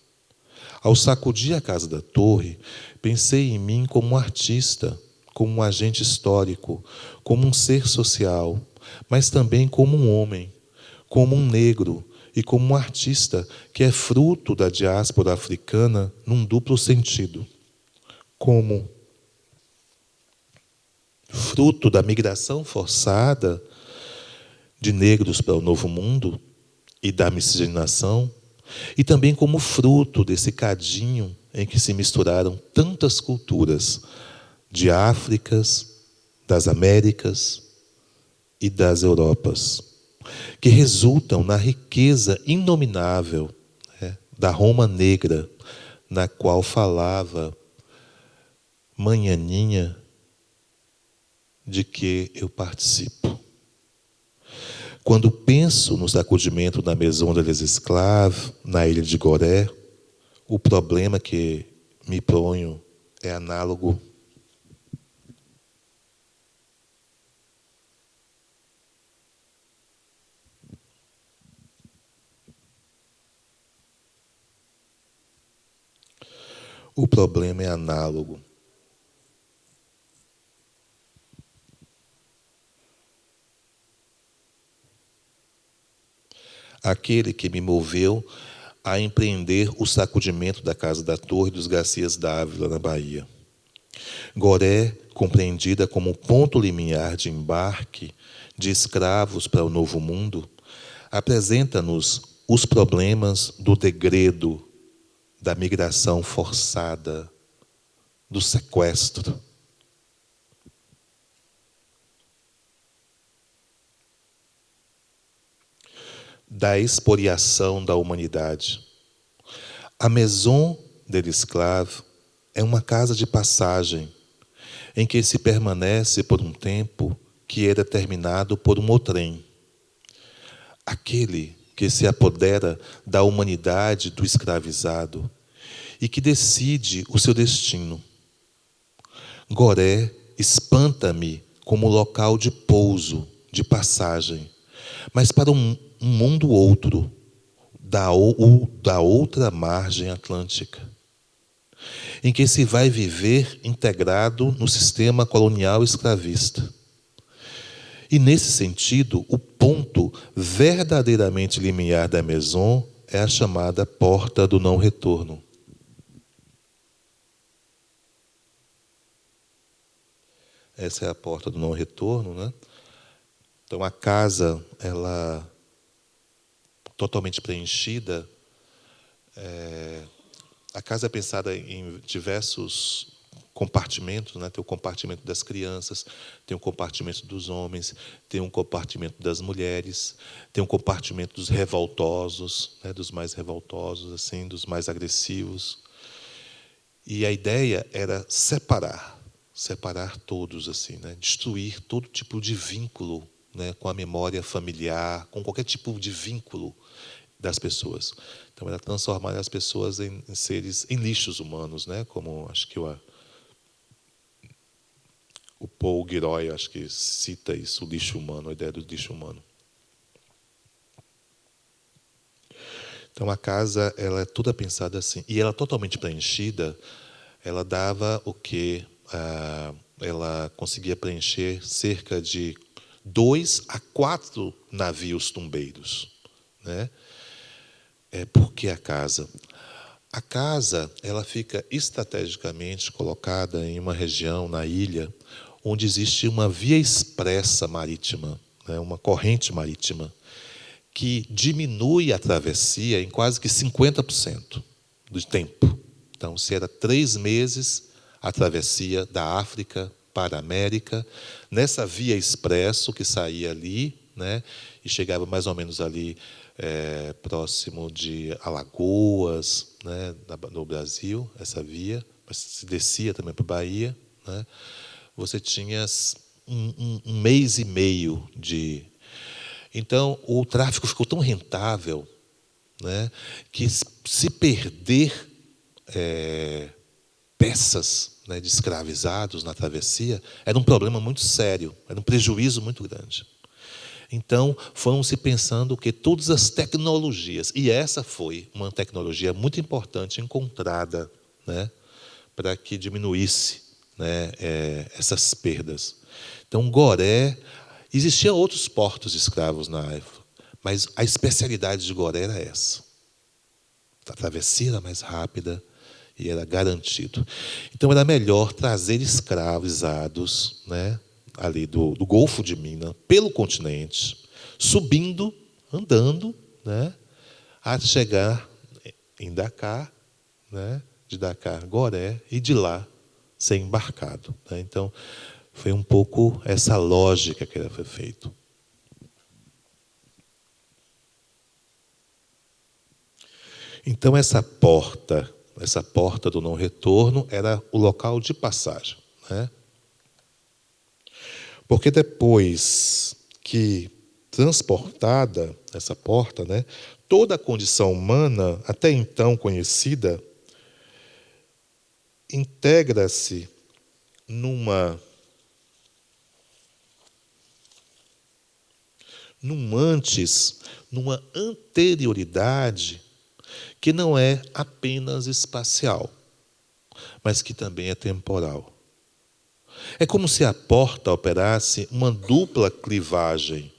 Ao sacudir a Casa da Torre, pensei em mim como um artista, como um agente histórico, como um ser social, mas também como um homem, como um negro e como um artista que é fruto da diáspora africana num duplo sentido. Como fruto da migração forçada de negros para o Novo Mundo e da miscigenação, e também como fruto desse cadinho em que se misturaram tantas culturas de Áfricas, das Américas e das Europas, que resultam na riqueza inominável, né, da Roma negra, na qual falava Manhaninha, de que eu participo. Quando penso no sacudimento da Maison des Esclaves, na ilha de Gorée, o problema que me ponho é análogo. O problema é análogo. Aquele que me moveu a empreender o sacudimento da Casa da Torre dos Garcias Dávila, na Bahia. Gorée, compreendida como ponto limiar de embarque de escravos para o Novo Mundo, apresenta-nos os problemas do degredo, da migração forçada, do sequestro. da expoliação da humanidade. A Maison de l'Esclave é uma casa de passagem em que se permanece por um tempo que é determinado por um outrem. Aquele que se apodera da humanidade do escravizado e que decide o seu destino. Goré espanta-me como local de pouso, de passagem, mas para um mundo outro, da outra margem atlântica, em que se vai viver integrado no sistema colonial escravista. E, nesse sentido, o ponto verdadeiramente limiar da Maison é a chamada porta do não-retorno. Essa é a porta do não-retorno, né? Então, a casa, ela totalmente preenchida. A casa é pensada em diversos compartimentos, né? Tem o compartimento das crianças, tem o compartimento dos homens, tem um compartimento das mulheres, tem um compartimento dos revoltosos, né? Dos mais revoltosos, assim, dos mais agressivos. E a ideia era separar todos, assim, né? Destruir todo tipo de vínculo, né? Com a memória familiar, com qualquer tipo de vínculo das pessoas. Então, era transformar as pessoas em seres, em lixos humanos, né? Como acho que o Paul Gilroy, acho que cita isso, o lixo humano, a ideia do lixo humano. Então, a casa, ela é toda pensada assim. E ela totalmente preenchida, ela dava o quê? Ela conseguia preencher cerca de 2 a 4 navios tumbeiros, né? Por que a casa? A casa, ela fica estrategicamente colocada em uma região, na ilha, onde existe uma via expressa marítima, né? Uma corrente marítima, que diminui a travessia em quase que 50% do tempo. Então, se era 3 meses a travessia da África para a América, nessa via expresso que saía ali, né, e chegava mais ou menos ali próximo de Alagoas, né, no Brasil, essa via, mas se descia também para a Bahia, né, você tinha um mês e meio de... Então, o tráfico ficou tão rentável, né, que se perder peças, né, de escravizados na travessia era um problema muito sério, era um prejuízo muito grande. Então, foram se pensando que todas as tecnologias, e essa foi uma tecnologia muito importante encontrada, né, para que diminuísse, né, essas perdas. Então, Goré, existiam outros portos de escravos na África, mas a especialidade de Goré era essa. A travessia era mais rápida e era garantido. Então, era melhor trazer escravizados, né, ali do Golfo de Minas, pelo continente, subindo, andando, né, a chegar em Dakar, né, de Dakar, Goré, e de lá ser embarcado, né. Então, foi um pouco essa lógica que foi feito. Então, essa porta do não retorno era o local de passagem, né? Porque depois que transportada essa porta, né, toda a condição humana, até então conhecida, integra-se numa anterioridade que não é apenas espacial, mas que também é temporal. É como se a porta operasse uma dupla clivagem.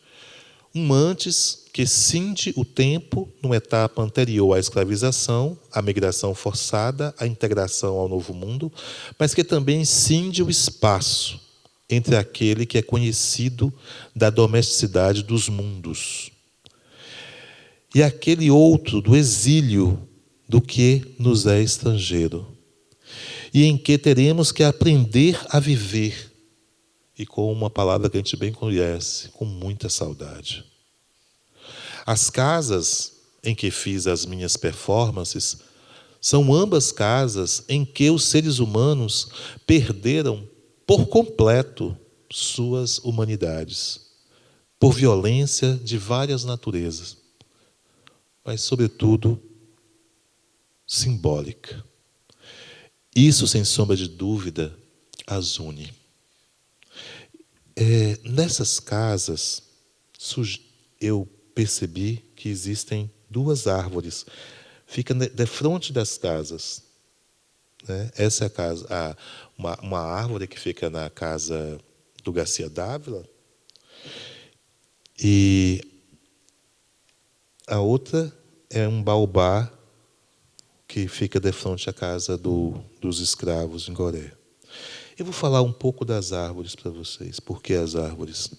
Um antes que cinde o tempo numa etapa anterior à escravização, à migração forçada, à integração ao novo mundo, mas que também cinde o espaço entre aquele que é conhecido da domesticidade dos mundos e aquele outro do exílio do que nos é estrangeiro, e em que teremos que aprender a viver, e com uma palavra que a gente bem conhece, com muita saudade. As casas em que fiz as minhas performances são ambas casas em que os seres humanos perderam por completo suas humanidades, por violência de várias naturezas, mas, sobretudo, simbólica. Isso, sem sombra de dúvida, as une. Nessas casas, eu percebi que existem duas árvores. Fica de frente das casas. Né? Essa é a casa, uma árvore que fica na casa do Garcia Dávila, e a outra é um baobá que fica de frente à casa dos escravos em Goré. Eu vou falar um pouco das árvores para vocês. Por que as árvores?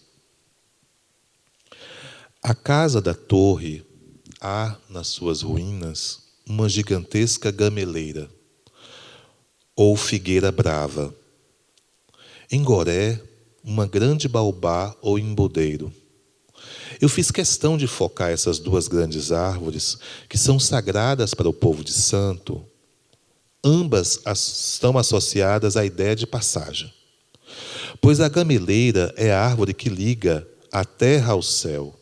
A casa da torre há, nas suas ruínas, uma gigantesca gameleira, ou figueira brava. Em Goré, uma grande baobá ou embudeiro. Eu fiz questão de focar essas duas grandes árvores, que são sagradas para o povo de Santo. Ambas estão associadas à ideia de passagem. Pois a gameleira é a árvore que liga a terra ao céu.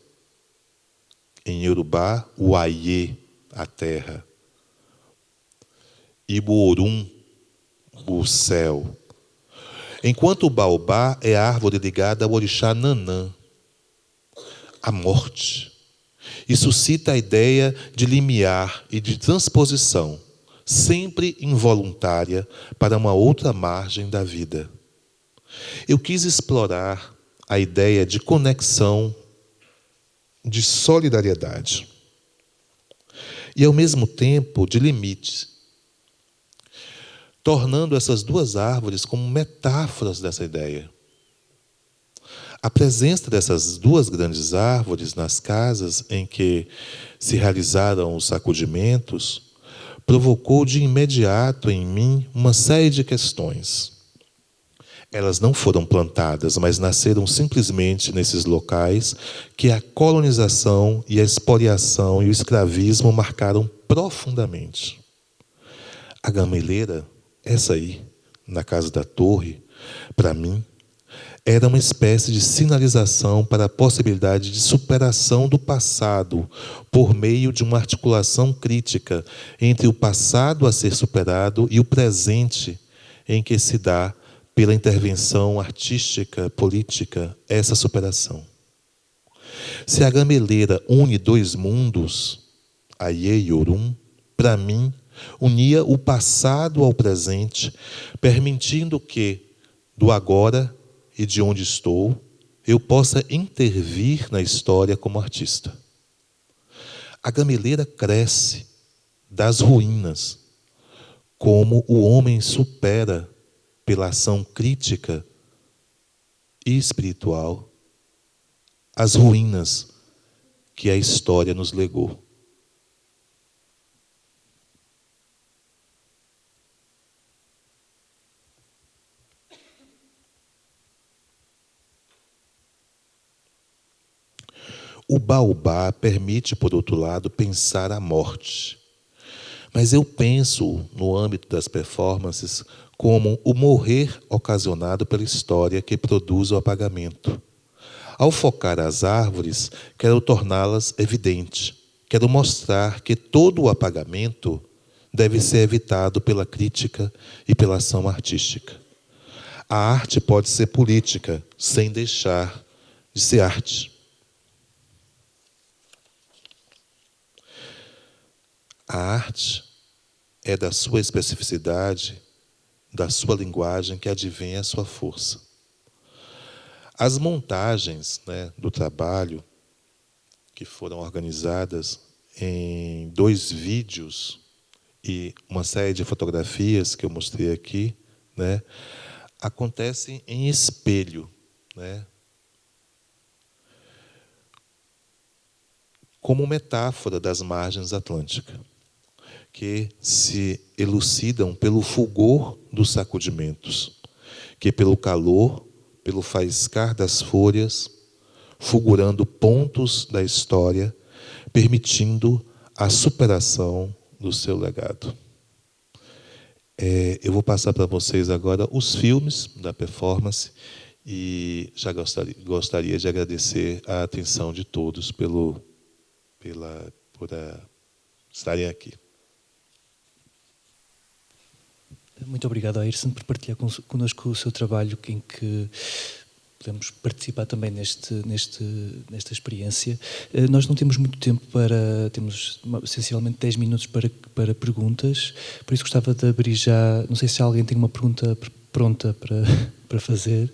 Em Iorubá, o Aie, a terra. E o Orum, o céu. Enquanto o baobá é a árvore ligada ao orixá Nanã, a morte. E suscita a ideia de limiar e de transposição, sempre involuntária, para uma outra margem da vida. Eu quis explorar a ideia de conexão, de solidariedade, e, ao mesmo tempo, de limite, tornando essas duas árvores como metáforas dessa ideia. A presença dessas duas grandes árvores nas casas em que se realizaram os sacudimentos provocou de imediato em mim uma série de questões. Elas não foram plantadas, mas nasceram simplesmente nesses locais que a colonização e a expoliação e o escravismo marcaram profundamente. A gameleira, essa aí, na casa da torre, para mim, era uma espécie de sinalização para a possibilidade de superação do passado por meio de uma articulação crítica entre o passado a ser superado e o presente em que se dá, pela intervenção artística, política, essa superação. Se a gameleira une dois mundos, Aie e Orum, para mim, unia o passado ao presente, permitindo que, do agora e de onde estou, eu possa intervir na história como artista. A gameleira cresce das ruínas, como o homem supera, pela ação crítica e espiritual, as ruínas que a história nos legou. O baobá permite, por outro lado, pensar a morte. Mas eu penso, no âmbito das performances, como o morrer ocasionado pela história que produz o apagamento. Ao focar as árvores, quero torná-las evidentes. Quero mostrar que todo o apagamento deve ser evitado pela crítica e pela ação artística. A arte pode ser política, sem deixar de ser arte. A arte é da sua especificidade, da sua linguagem, que advém a sua força. As montagens, do trabalho, que foram organizadas em 2 vídeos e uma série de fotografias que eu mostrei aqui, acontecem em espelho, como metáfora das margens atlânticas, que se elucidam pelo fulgor dos sacudimentos, que pelo calor, pelo faiscar das folhas, fulgurando pontos da história, permitindo a superação do seu legado. Eu vou passar para vocês agora os filmes da performance e já gostaria de agradecer a atenção de todos por estarem aqui. Muito obrigado, Ayrton, por partilhar connosco o seu trabalho, em que podemos participar também nesta experiência. Nós não temos muito tempo temos essencialmente 10 minutos para perguntas, por isso gostava de abrir já, não sei se alguém tem uma pergunta pronta para fazer.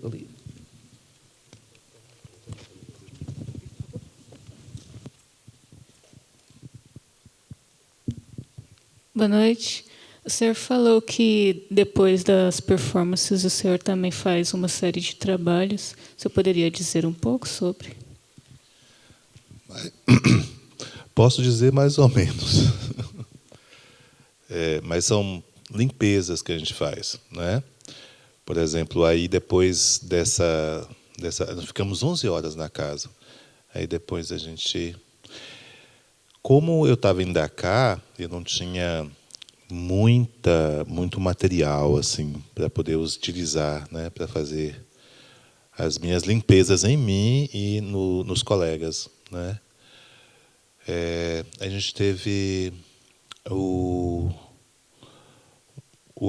Ali. Boa noite. O senhor falou que depois das performances o senhor também faz uma série de trabalhos. O senhor poderia dizer um pouco sobre? Posso dizer mais ou menos. Mas são limpezas que a gente faz, né? Por exemplo, aí depois dessa nós ficamos 11 horas na casa. Aí depois a gente... Como eu estava em Dakar, eu não tinha muito material assim para poder utilizar, né, para fazer as minhas limpezas em mim e nos colegas, né? A gente teve o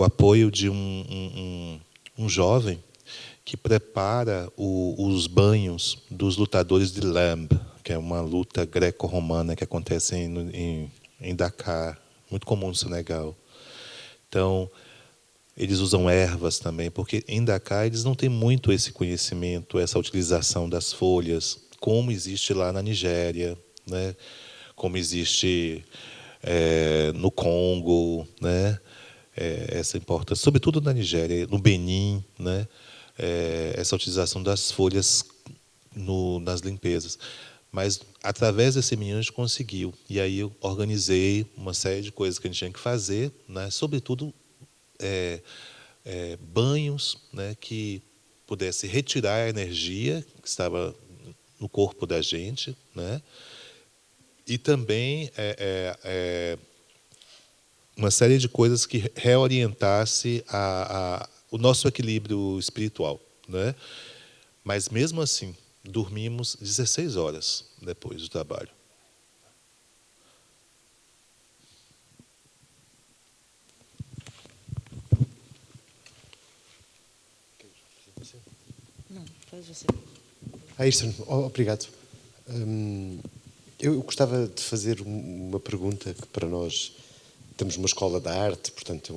apoio de um jovem que prepara os banhos dos lutadores de Lamb, que é uma luta greco-romana que acontece em Dakar, muito comum no Senegal. Então, eles usam ervas também, porque em Dakar eles não têm muito esse conhecimento, essa utilização das folhas, como existe lá na Nigéria, né? Como existe no Congo, né? Essa importância, sobretudo na Nigéria, no Benin, né? Essa utilização das folhas nas limpezas. Mas, através desse menino, a gente conseguiu. E aí eu organizei uma série de coisas que a gente tinha que fazer, né? Sobretudo banhos, né? Que pudesse retirar a energia que estava no corpo da gente, né? E também uma série de coisas que reorientasse o nosso equilíbrio espiritual, né? Mas, mesmo assim, dormimos 16 horas depois do trabalho. Não, faz você. Ayrton, obrigado. Eu gostava de fazer uma pergunta que para nós temos uma escola de arte, portanto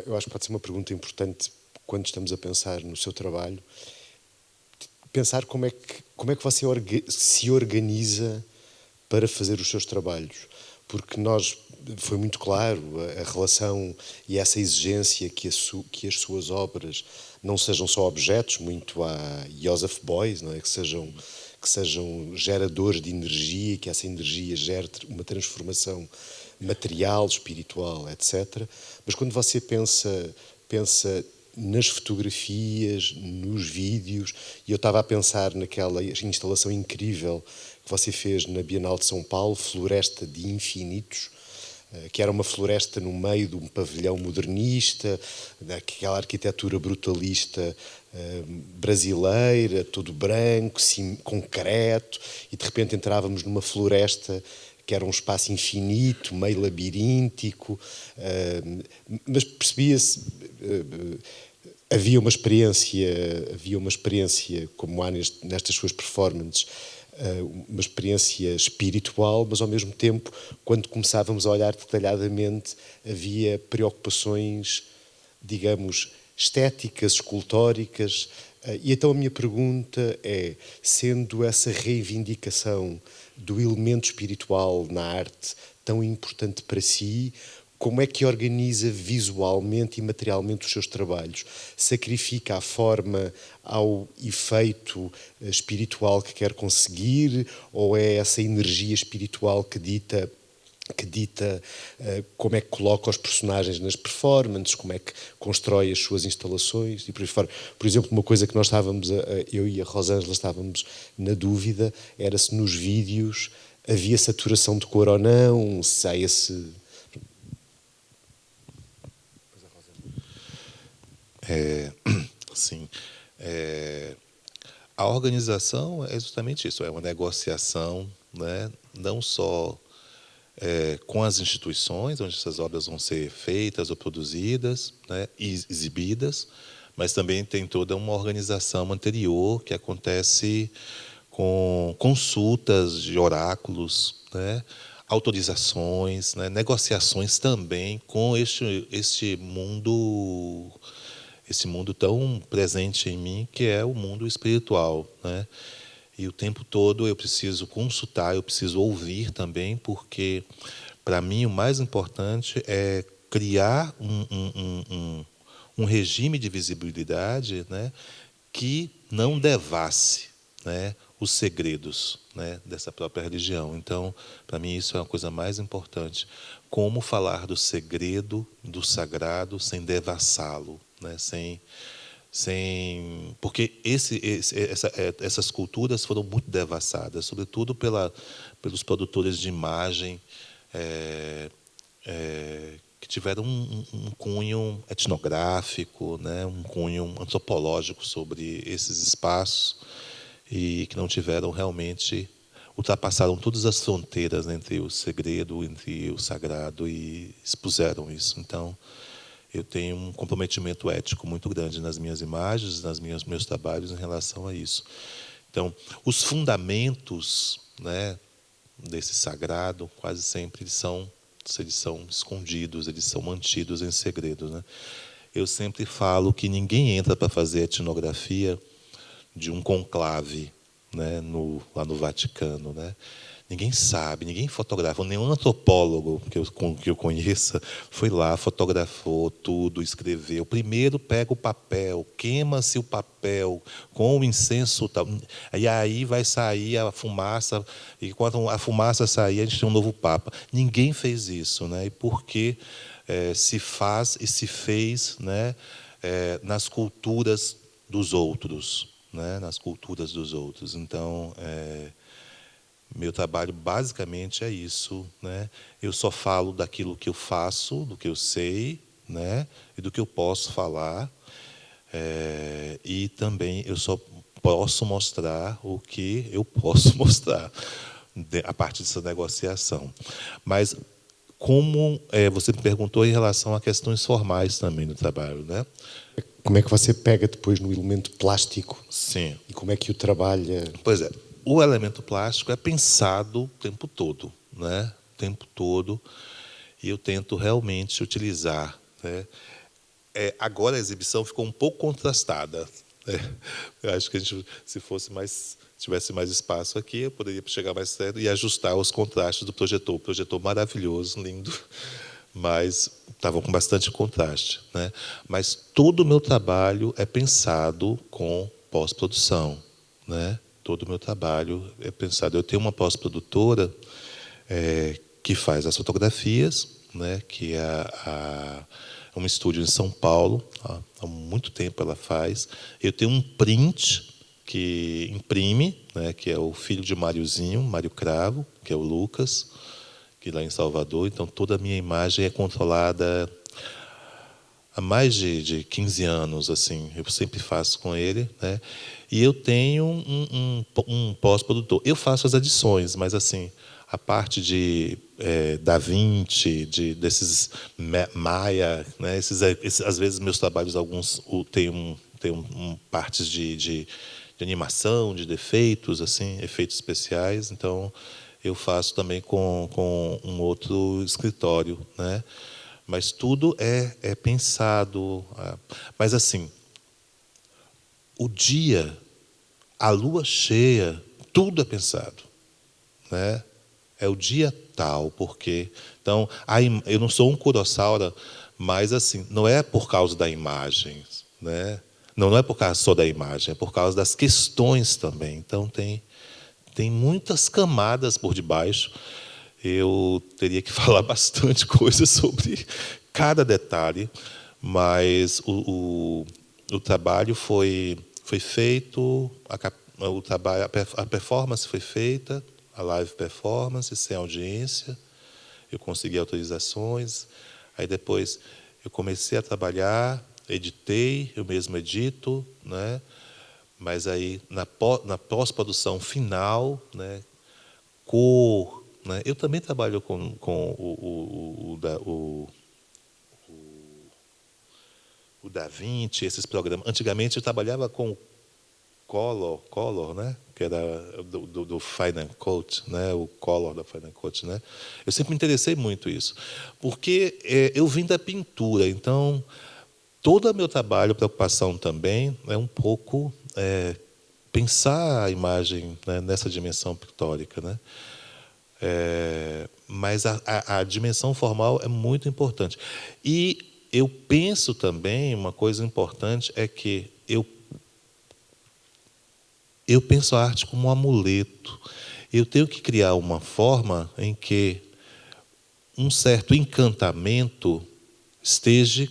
eu acho que pode ser uma pergunta importante quando estamos a pensar no seu trabalho. Pensar como é que você se organiza para fazer os seus trabalhos. Porque foi muito claro a relação e essa exigência que as suas obras não sejam só objetos, muito a Joseph Beuys, não é? Que sejam geradores de energia, que essa energia gere uma transformação material, espiritual, etc. Mas quando você pensa nas fotografias, nos vídeos, e eu estava a pensar naquela instalação incrível que você fez na Bienal de São Paulo, Floresta de Infinitos, que era uma floresta no meio de um pavilhão modernista, daquela arquitetura brutalista brasileira, todo branco, concreto, e de repente entrávamos numa floresta que era um espaço infinito, meio labiríntico, mas percebia-se, havia uma experiência como há nestas suas performances, uma experiência espiritual, mas ao mesmo tempo, quando começávamos a olhar detalhadamente, havia preocupações, digamos, estéticas, escultóricas. E então a minha pergunta é, sendo essa reivindicação do elemento espiritual na arte tão importante para si, como é que organiza visualmente e materialmente os seus trabalhos? Sacrifica a forma ao efeito espiritual que quer conseguir, ou é essa energia espiritual que dita que dita como é que coloca os personagens nas performances, como é que constrói as suas instalações e por aí fora. Por exemplo, uma coisa que nós estávamos, eu e a Rosângela estávamos na dúvida, era se nos vídeos havia saturação de cor ou não, se há esse... Sim. A organização é justamente isso, é uma negociação, né, não só com as instituições onde essas obras vão ser feitas ou produzidas, né, e exibidas, mas também tem toda uma organização anterior que acontece com consultas de oráculos, né, autorizações, né, negociações também com este mundo, esse mundo tão presente em mim, que é o mundo espiritual, né? E o tempo todo eu preciso consultar, eu preciso ouvir também, porque, para mim, o mais importante é criar um regime de visibilidade, né, que não devasse, né, os segredos, né, dessa própria religião. Então, para mim, isso é a coisa mais importante. Como falar do segredo, do sagrado, sem devassá-lo, né, porque essas culturas foram muito devassadas, sobretudo pelos produtores de imagem, que tiveram um cunho etnográfico, né, um cunho antropológico sobre esses espaços e que não tiveram realmente, ultrapassaram todas as fronteiras entre o segredo, entre o sagrado e expuseram isso. Então, eu tenho um comprometimento ético muito grande nas minhas imagens, meus trabalhos em relação a isso. Então, os fundamentos, né, desse sagrado, quase sempre eles são escondidos, eles são mantidos em segredo, né? Eu sempre falo que ninguém entra para fazer etnografia de um conclave, né, lá no Vaticano, né? Ninguém sabe, ninguém fotografa, nenhum antropólogo que eu conheça foi lá, fotografou tudo, escreveu. Primeiro pega o papel, queima-se o papel com o incenso, e aí vai sair a fumaça, e quando a fumaça sair, a gente tem um novo Papa. Ninguém fez isso, né? E porque se faz e se fez, né, nas culturas dos outros, né? Nas culturas dos outros. Então, meu trabalho basicamente é isso, né? Eu só falo daquilo que eu faço, do que eu sei, né? E do que eu posso falar. E também eu só posso mostrar o que eu posso mostrar a partir dessa negociação. Mas como você me perguntou em relação a questões formais também do trabalho, né? Como é que você pega depois no elemento plástico? Sim. E como é que o trabalha? Pois é. O elemento plástico é pensado o tempo todo, né? O tempo todo. E eu tento realmente utilizar, né? Agora a exibição ficou um pouco contrastada, né? Eu acho que se tivesse mais espaço aqui, eu poderia chegar mais cedo e ajustar os contrastes do projetor. Projetor maravilhoso, lindo, mas estava com bastante contraste, né? Mas todo o meu trabalho é pensado com pós-produção, né? Todo o meu trabalho é pensado. Eu tenho uma pós-produtora que faz as fotografias, né? Que é um estúdio em São Paulo. Há muito tempo ela faz. Eu tenho um print que imprime, né? Que é o filho de Máriozinho, Mário Cravo, que é o Lucas, que lá em Salvador. Então, toda a minha imagem é controlada há mais de 15 anos, assim, eu sempre faço com ele, né? E eu tenho um pós-produtor. Eu faço as edições, mas assim, a parte de Da Vinci, desses Maia, né? Às vezes meus trabalhos, alguns têm partes de animação, de defeitos, assim, efeitos especiais. Então, eu faço também com um outro escritório, né? Mas tudo é pensado. Mas, assim, o dia, a lua cheia, tudo é pensado, né? É o dia tal, porque... Então, eu não sou um Kurosawa, mas, assim, não é por causa da imagem, né? Não é por causa só da imagem, é por causa das questões também. Então, tem muitas camadas por debaixo. eu teria que falar bastante coisa sobre cada detalhe, mas o trabalho foi feito, a performance foi feita, a live performance, sem audiência, eu consegui autorizações, aí depois eu comecei a trabalhar, editei, eu mesmo edito, né? Mas aí na pós-produção final, né? Cor, né? Eu também trabalho com o DaVinci, esses programas. Antigamente eu trabalhava com Color, né? Que era do Final Cut, né? O Color da Final Cut, né? Eu sempre me interessei muito isso, porque eu vim da pintura, então todo o meu trabalho, preocupação também é um pouco pensar a imagem, né, nessa dimensão pictórica, né? Mas a dimensão formal é muito importante. E eu penso também, uma coisa importante é que eu penso a arte como um amuleto. Eu tenho que criar uma forma em que um certo encantamento esteja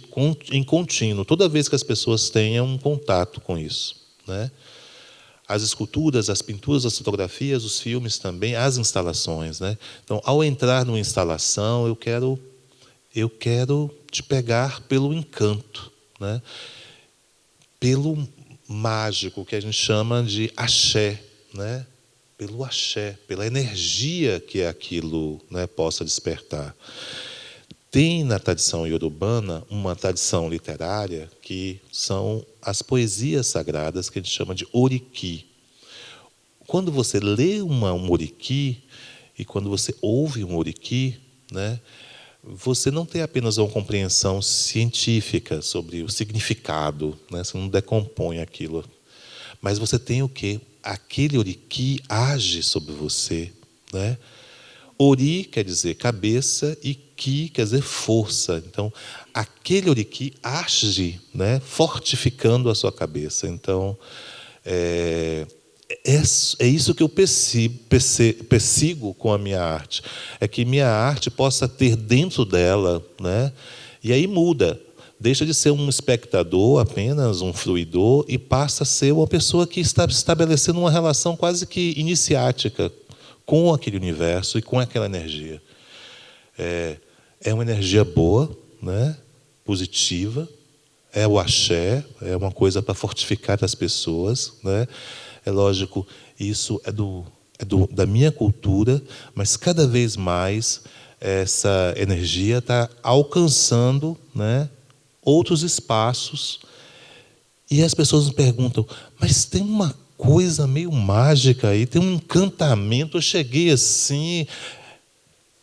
em contínuo, toda vez que as pessoas tenham um contato com isso, né? As esculturas, as pinturas, as fotografias, os filmes também, as instalações, né? Então, ao entrar numa instalação, eu quero te pegar pelo encanto, né? Pelo mágico, que a gente chama de axé, né? Pelo axé, pela energia que aquilo, né, possa despertar. Tem na tradição iorubana uma tradição literária que são as poesias sagradas, que a gente chama de oriki. Quando você lê um oriki e quando você ouve um oriki, né, você não tem apenas uma compreensão científica sobre o significado, né, você não decompõe aquilo, mas você tem o quê? Aquele oriki age sobre você, né? Ori quer dizer cabeça e ki quer dizer força. Então, aquele oriki age, né, fortificando a sua cabeça. Então, é isso que eu persigo com a minha arte. É que minha arte possa ter dentro dela, né, e aí muda. Deixa de ser um espectador, apenas um fruidor, e passa a ser uma pessoa que está estabelecendo uma relação quase que iniciática com aquele universo e com aquela energia. É uma energia boa, né? Positiva, é o axé, é uma coisa para fortificar as pessoas, né? É lógico, isso da minha cultura, mas cada vez mais essa energia está alcançando, né, outros espaços, e as pessoas me perguntam, mas tem uma coisa meio mágica aí, tem um encantamento, eu cheguei assim.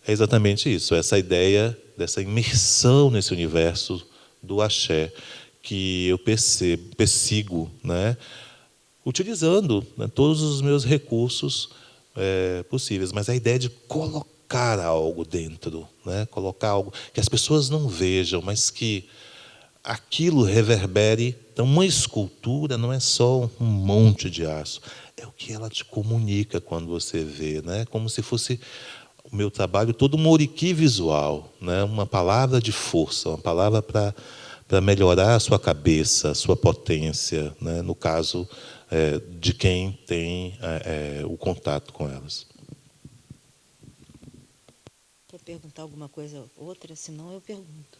É exatamente isso, essa ideia dessa imersão nesse universo do axé, que eu persigo, né, utilizando, né, todos os meus recursos possíveis, mas a ideia de colocar algo dentro, né, colocar algo que as pessoas não vejam, mas que aquilo reverbere. Então, uma escultura não é só um monte de aço, é o que ela te comunica quando você vê, né? Como se fosse o meu trabalho todo um oriki visual, né? Uma palavra de força, uma palavra para melhorar a sua cabeça, a sua potência, né? No caso de quem tem o contato com elas. Quer perguntar alguma coisa outra? Senão eu pergunto.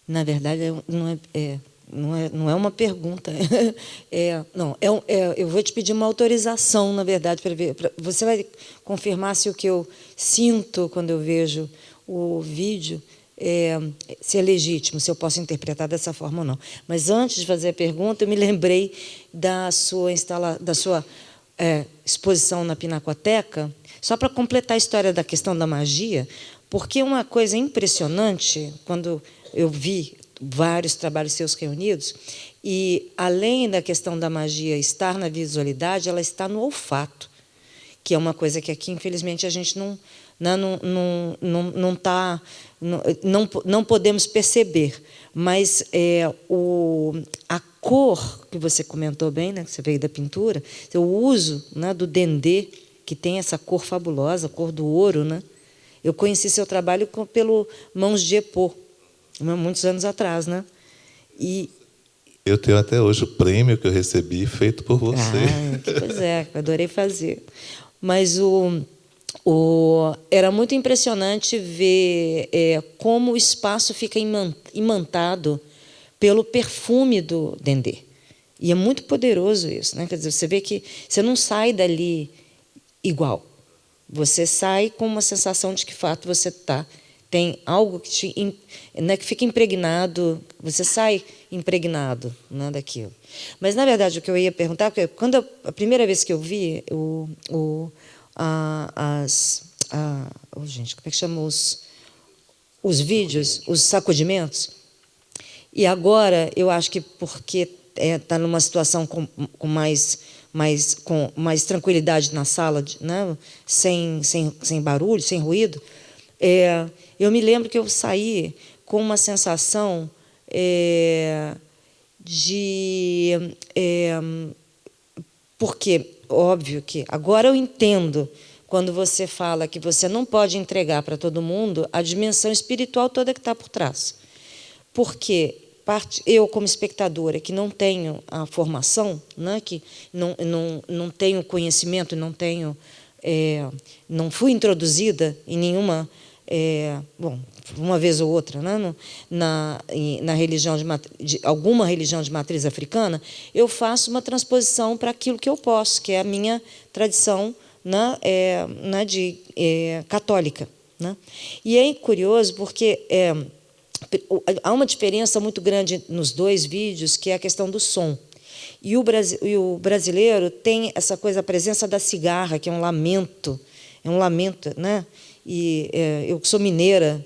Na verdade, não é uma pergunta. Eu vou te pedir uma autorização, na verdade, para ver. Você vai confirmar se o que eu sinto quando eu vejo o vídeo se é legítimo, se eu posso interpretar dessa forma ou não. Mas antes de fazer a pergunta, eu me lembrei da sua exposição na Pinacoteca, só para completar a história da questão da magia, porque uma coisa impressionante, quando eu vi vários trabalhos seus reunidos, e além da questão da magia estar na visualidade, ela está no olfato, que é uma coisa que aqui, infelizmente, a gente não podemos perceber. Mas a cor, que você comentou bem, né, que você veio da pintura, o uso, né, do dendê, que tem essa cor fabulosa, a cor do ouro, né? Eu conheci seu trabalho pelo Mãos de Epô, muitos anos atrás, né? E eu tenho até hoje o prêmio que eu recebi feito por você. Pois é, adorei fazer. Mas era muito impressionante ver como o espaço fica imantado pelo perfume do Dendê. E é muito poderoso isso, né? Quer dizer, você vê que você não sai dali igual. Você sai com uma sensação de que, de fato, você tem algo que, né, que fica impregnado, você sai impregnado, né, daquilo. Mas, na verdade, o que eu ia perguntar, porque quando a primeira vez que eu vi gente, como é que chama os vídeos, os sacudimentos, e agora eu acho que porque está numa situação com mais tranquilidade na sala, né? sem barulho, sem ruído, eu me lembro que eu saí com uma sensação porque, óbvio que agora eu entendo quando você fala que você não pode entregar para todo mundo a dimensão espiritual toda que está por trás. Porque eu, como espectadora, que não tenho a formação, né, que não tenho conhecimento, não fui introduzida em nenhuma, uma vez ou outra, né, na religião de alguma religião de matriz africana, eu faço uma transposição para aquilo que eu posso, que é a minha tradição, né, católica, né? E é curioso porque há uma diferença muito grande nos dois vídeos, que é a questão do som. E o brasileiro tem essa coisa, a presença da cigarra, que é um lamento, né? E eu que sou mineira,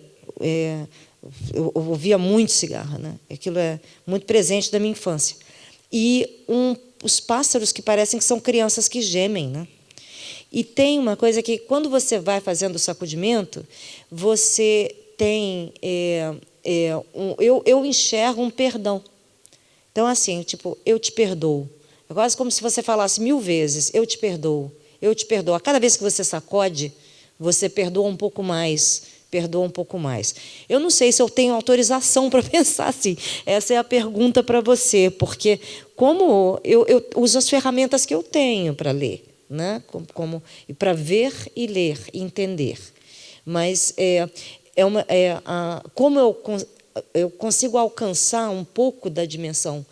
eu ouvia muito cigarra, né? Aquilo é muito presente da minha infância. E os pássaros que parecem que são crianças que gemem, né? E tem uma coisa que, quando você vai fazendo o sacudimento, você tem... eu enxergo um perdão. Então, assim, tipo, eu te perdoo. É quase como se você falasse 1000 vezes, eu te perdoo, eu te perdoo. A cada vez que você sacode, você perdoa um pouco mais, perdoa um pouco mais. Eu não sei se eu tenho autorização para pensar assim. Essa é a pergunta para você, porque como eu uso as ferramentas que eu tenho para ler, né? Para ver e ler, entender. Mas como eu consigo alcançar um pouco da dimensão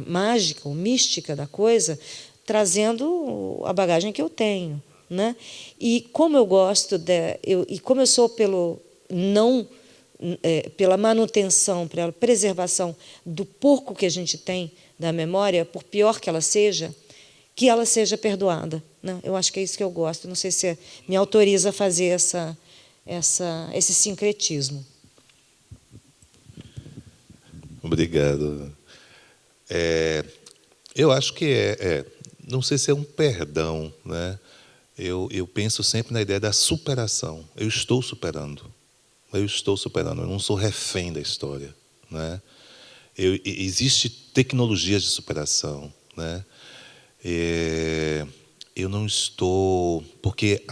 mágica ou mística da coisa, trazendo a bagagem que eu tenho, né? E como eu gosto e como eu sou pela manutenção, pela preservação do pouco que a gente tem da memória, por pior que ela seja perdoada, né? Eu acho que é isso que eu gosto. Não sei se me autoriza a fazer esse sincretismo. Obrigado. Eu acho que não sei se é um perdão, né? Eu penso sempre na ideia da superação. Eu estou superando, eu não sou refém da história, né? Existe tecnologias de superação, né? Eu não estou... Porque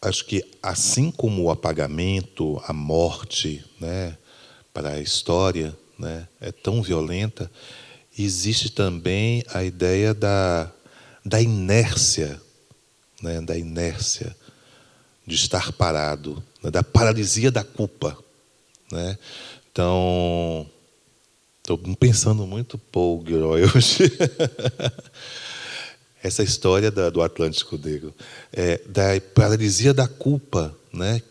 acho que, assim como o apagamento, a morte, né, para a história, né, é tão violenta, existe também a ideia da inércia, né, da inércia de estar parado, né, da paralisia da culpa, né? Então, estou pensando muito Paul Gilroy hoje. Essa história do Atlântico Negro, da paralisia da culpa, né?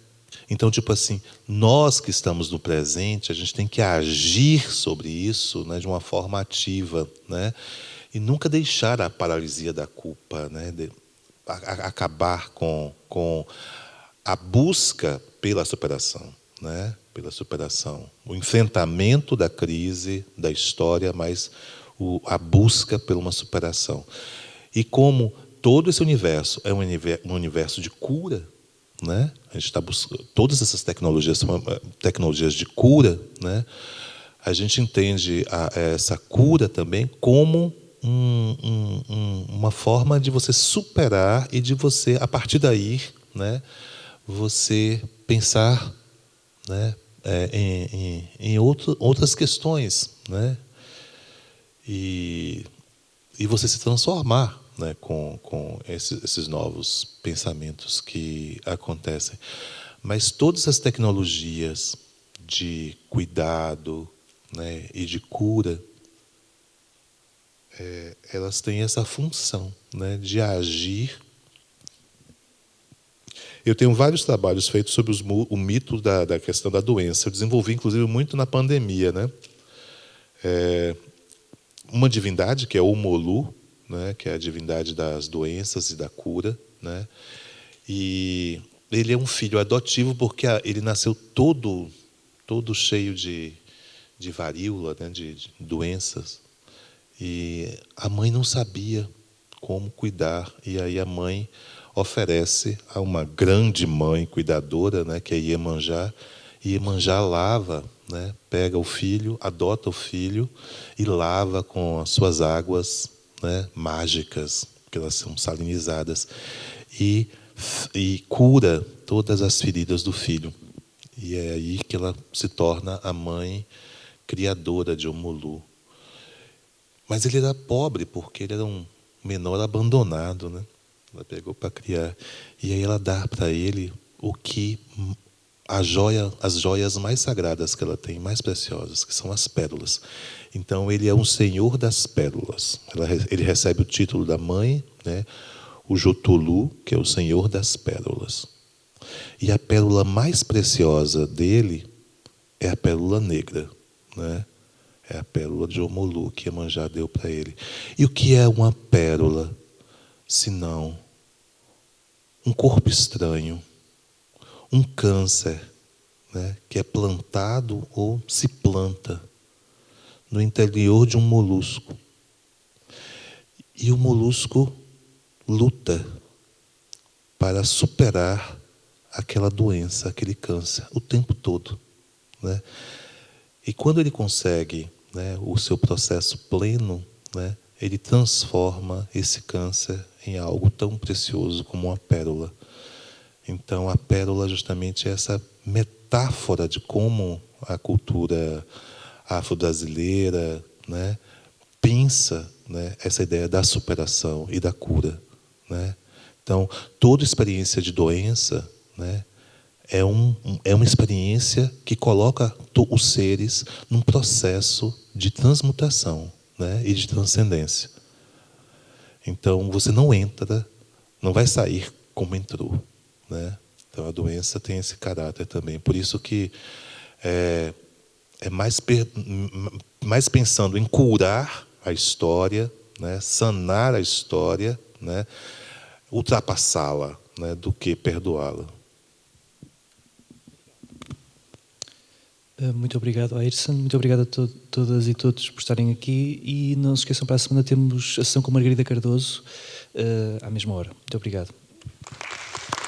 Então, tipo assim, nós que estamos no presente, a gente tem que agir sobre isso, né, de uma forma ativa, né? E nunca deixar a paralisia da culpa, né, acabar com a busca pela superação, né? Pela superação, o enfrentamento da crise, da história, mas a busca por uma superação. E como todo esse universo é um universo de cura, né? A gente está buscando todas essas tecnologias, são tecnologias de cura, né? A gente entende essa cura também como uma forma de você superar e de você, a partir daí, né, você pensar, né, em outras questões, né, e você se transformar, né, com esses novos pensamentos que acontecem. Mas todas as tecnologias de cuidado, né, e de cura, elas têm essa função, né, de agir. Eu tenho vários trabalhos feitos sobre o mito da questão da doença. Eu desenvolvi, inclusive, muito na pandemia, né? Uma divindade, que é o Molu, né, que é a divindade das doenças e da cura, né? E ele é um filho adotivo porque ele nasceu todo cheio de varíola, né, de doenças. E a mãe não sabia como cuidar. E aí a mãe oferece a uma grande mãe cuidadora, né, que é Iemanjá. E Iemanjá lava, né, pega o filho, adota o filho e lava com as suas águas, né, mágicas, porque elas são salinizadas, e cura todas as feridas do filho. E é aí que ela se torna a mãe criadora de Omulu. Mas ele era pobre, porque ele era um menor abandonado, né? Ela pegou para criar. E aí ela dá para ele o que as joias mais sagradas que ela tem, mais preciosas, que são as pérolas. Então ele é um senhor das pérolas. Ele recebe o título da mãe, né? O Jotolu, que é o senhor das pérolas. E a pérola mais preciosa dele é a pérola negra, né? É a pérola de Omulu que Iemanjá deu para ele. E o que é uma pérola, senão um corpo estranho, um câncer, né, que é plantado ou se planta no interior de um molusco. E o molusco luta para superar aquela doença, aquele câncer, o tempo todo, né? E quando ele consegue, né, o seu processo pleno, né, ele transforma esse câncer em algo tão precioso como uma pérola. Então, a pérola justamente é essa metáfora de como a cultura afro-brasileira, né, pensa, né, essa ideia da superação e da cura, né? Então, toda experiência de doença, né, é uma experiência que coloca os seres num processo de transmutação, né, e de transcendência. Então, você não entra, não vai sair como entrou, né? Então, a doença tem esse caráter também. Por isso que é mais pensando em curar a história, né, sanar a história, né, ultrapassá-la, né, do que perdoá-la. Muito obrigado, Ayrson. Muito obrigado a todas e todos por estarem aqui. E não se esqueçam, para a semana temos a sessão com Margarida Cardoso, à mesma hora. Muito obrigado.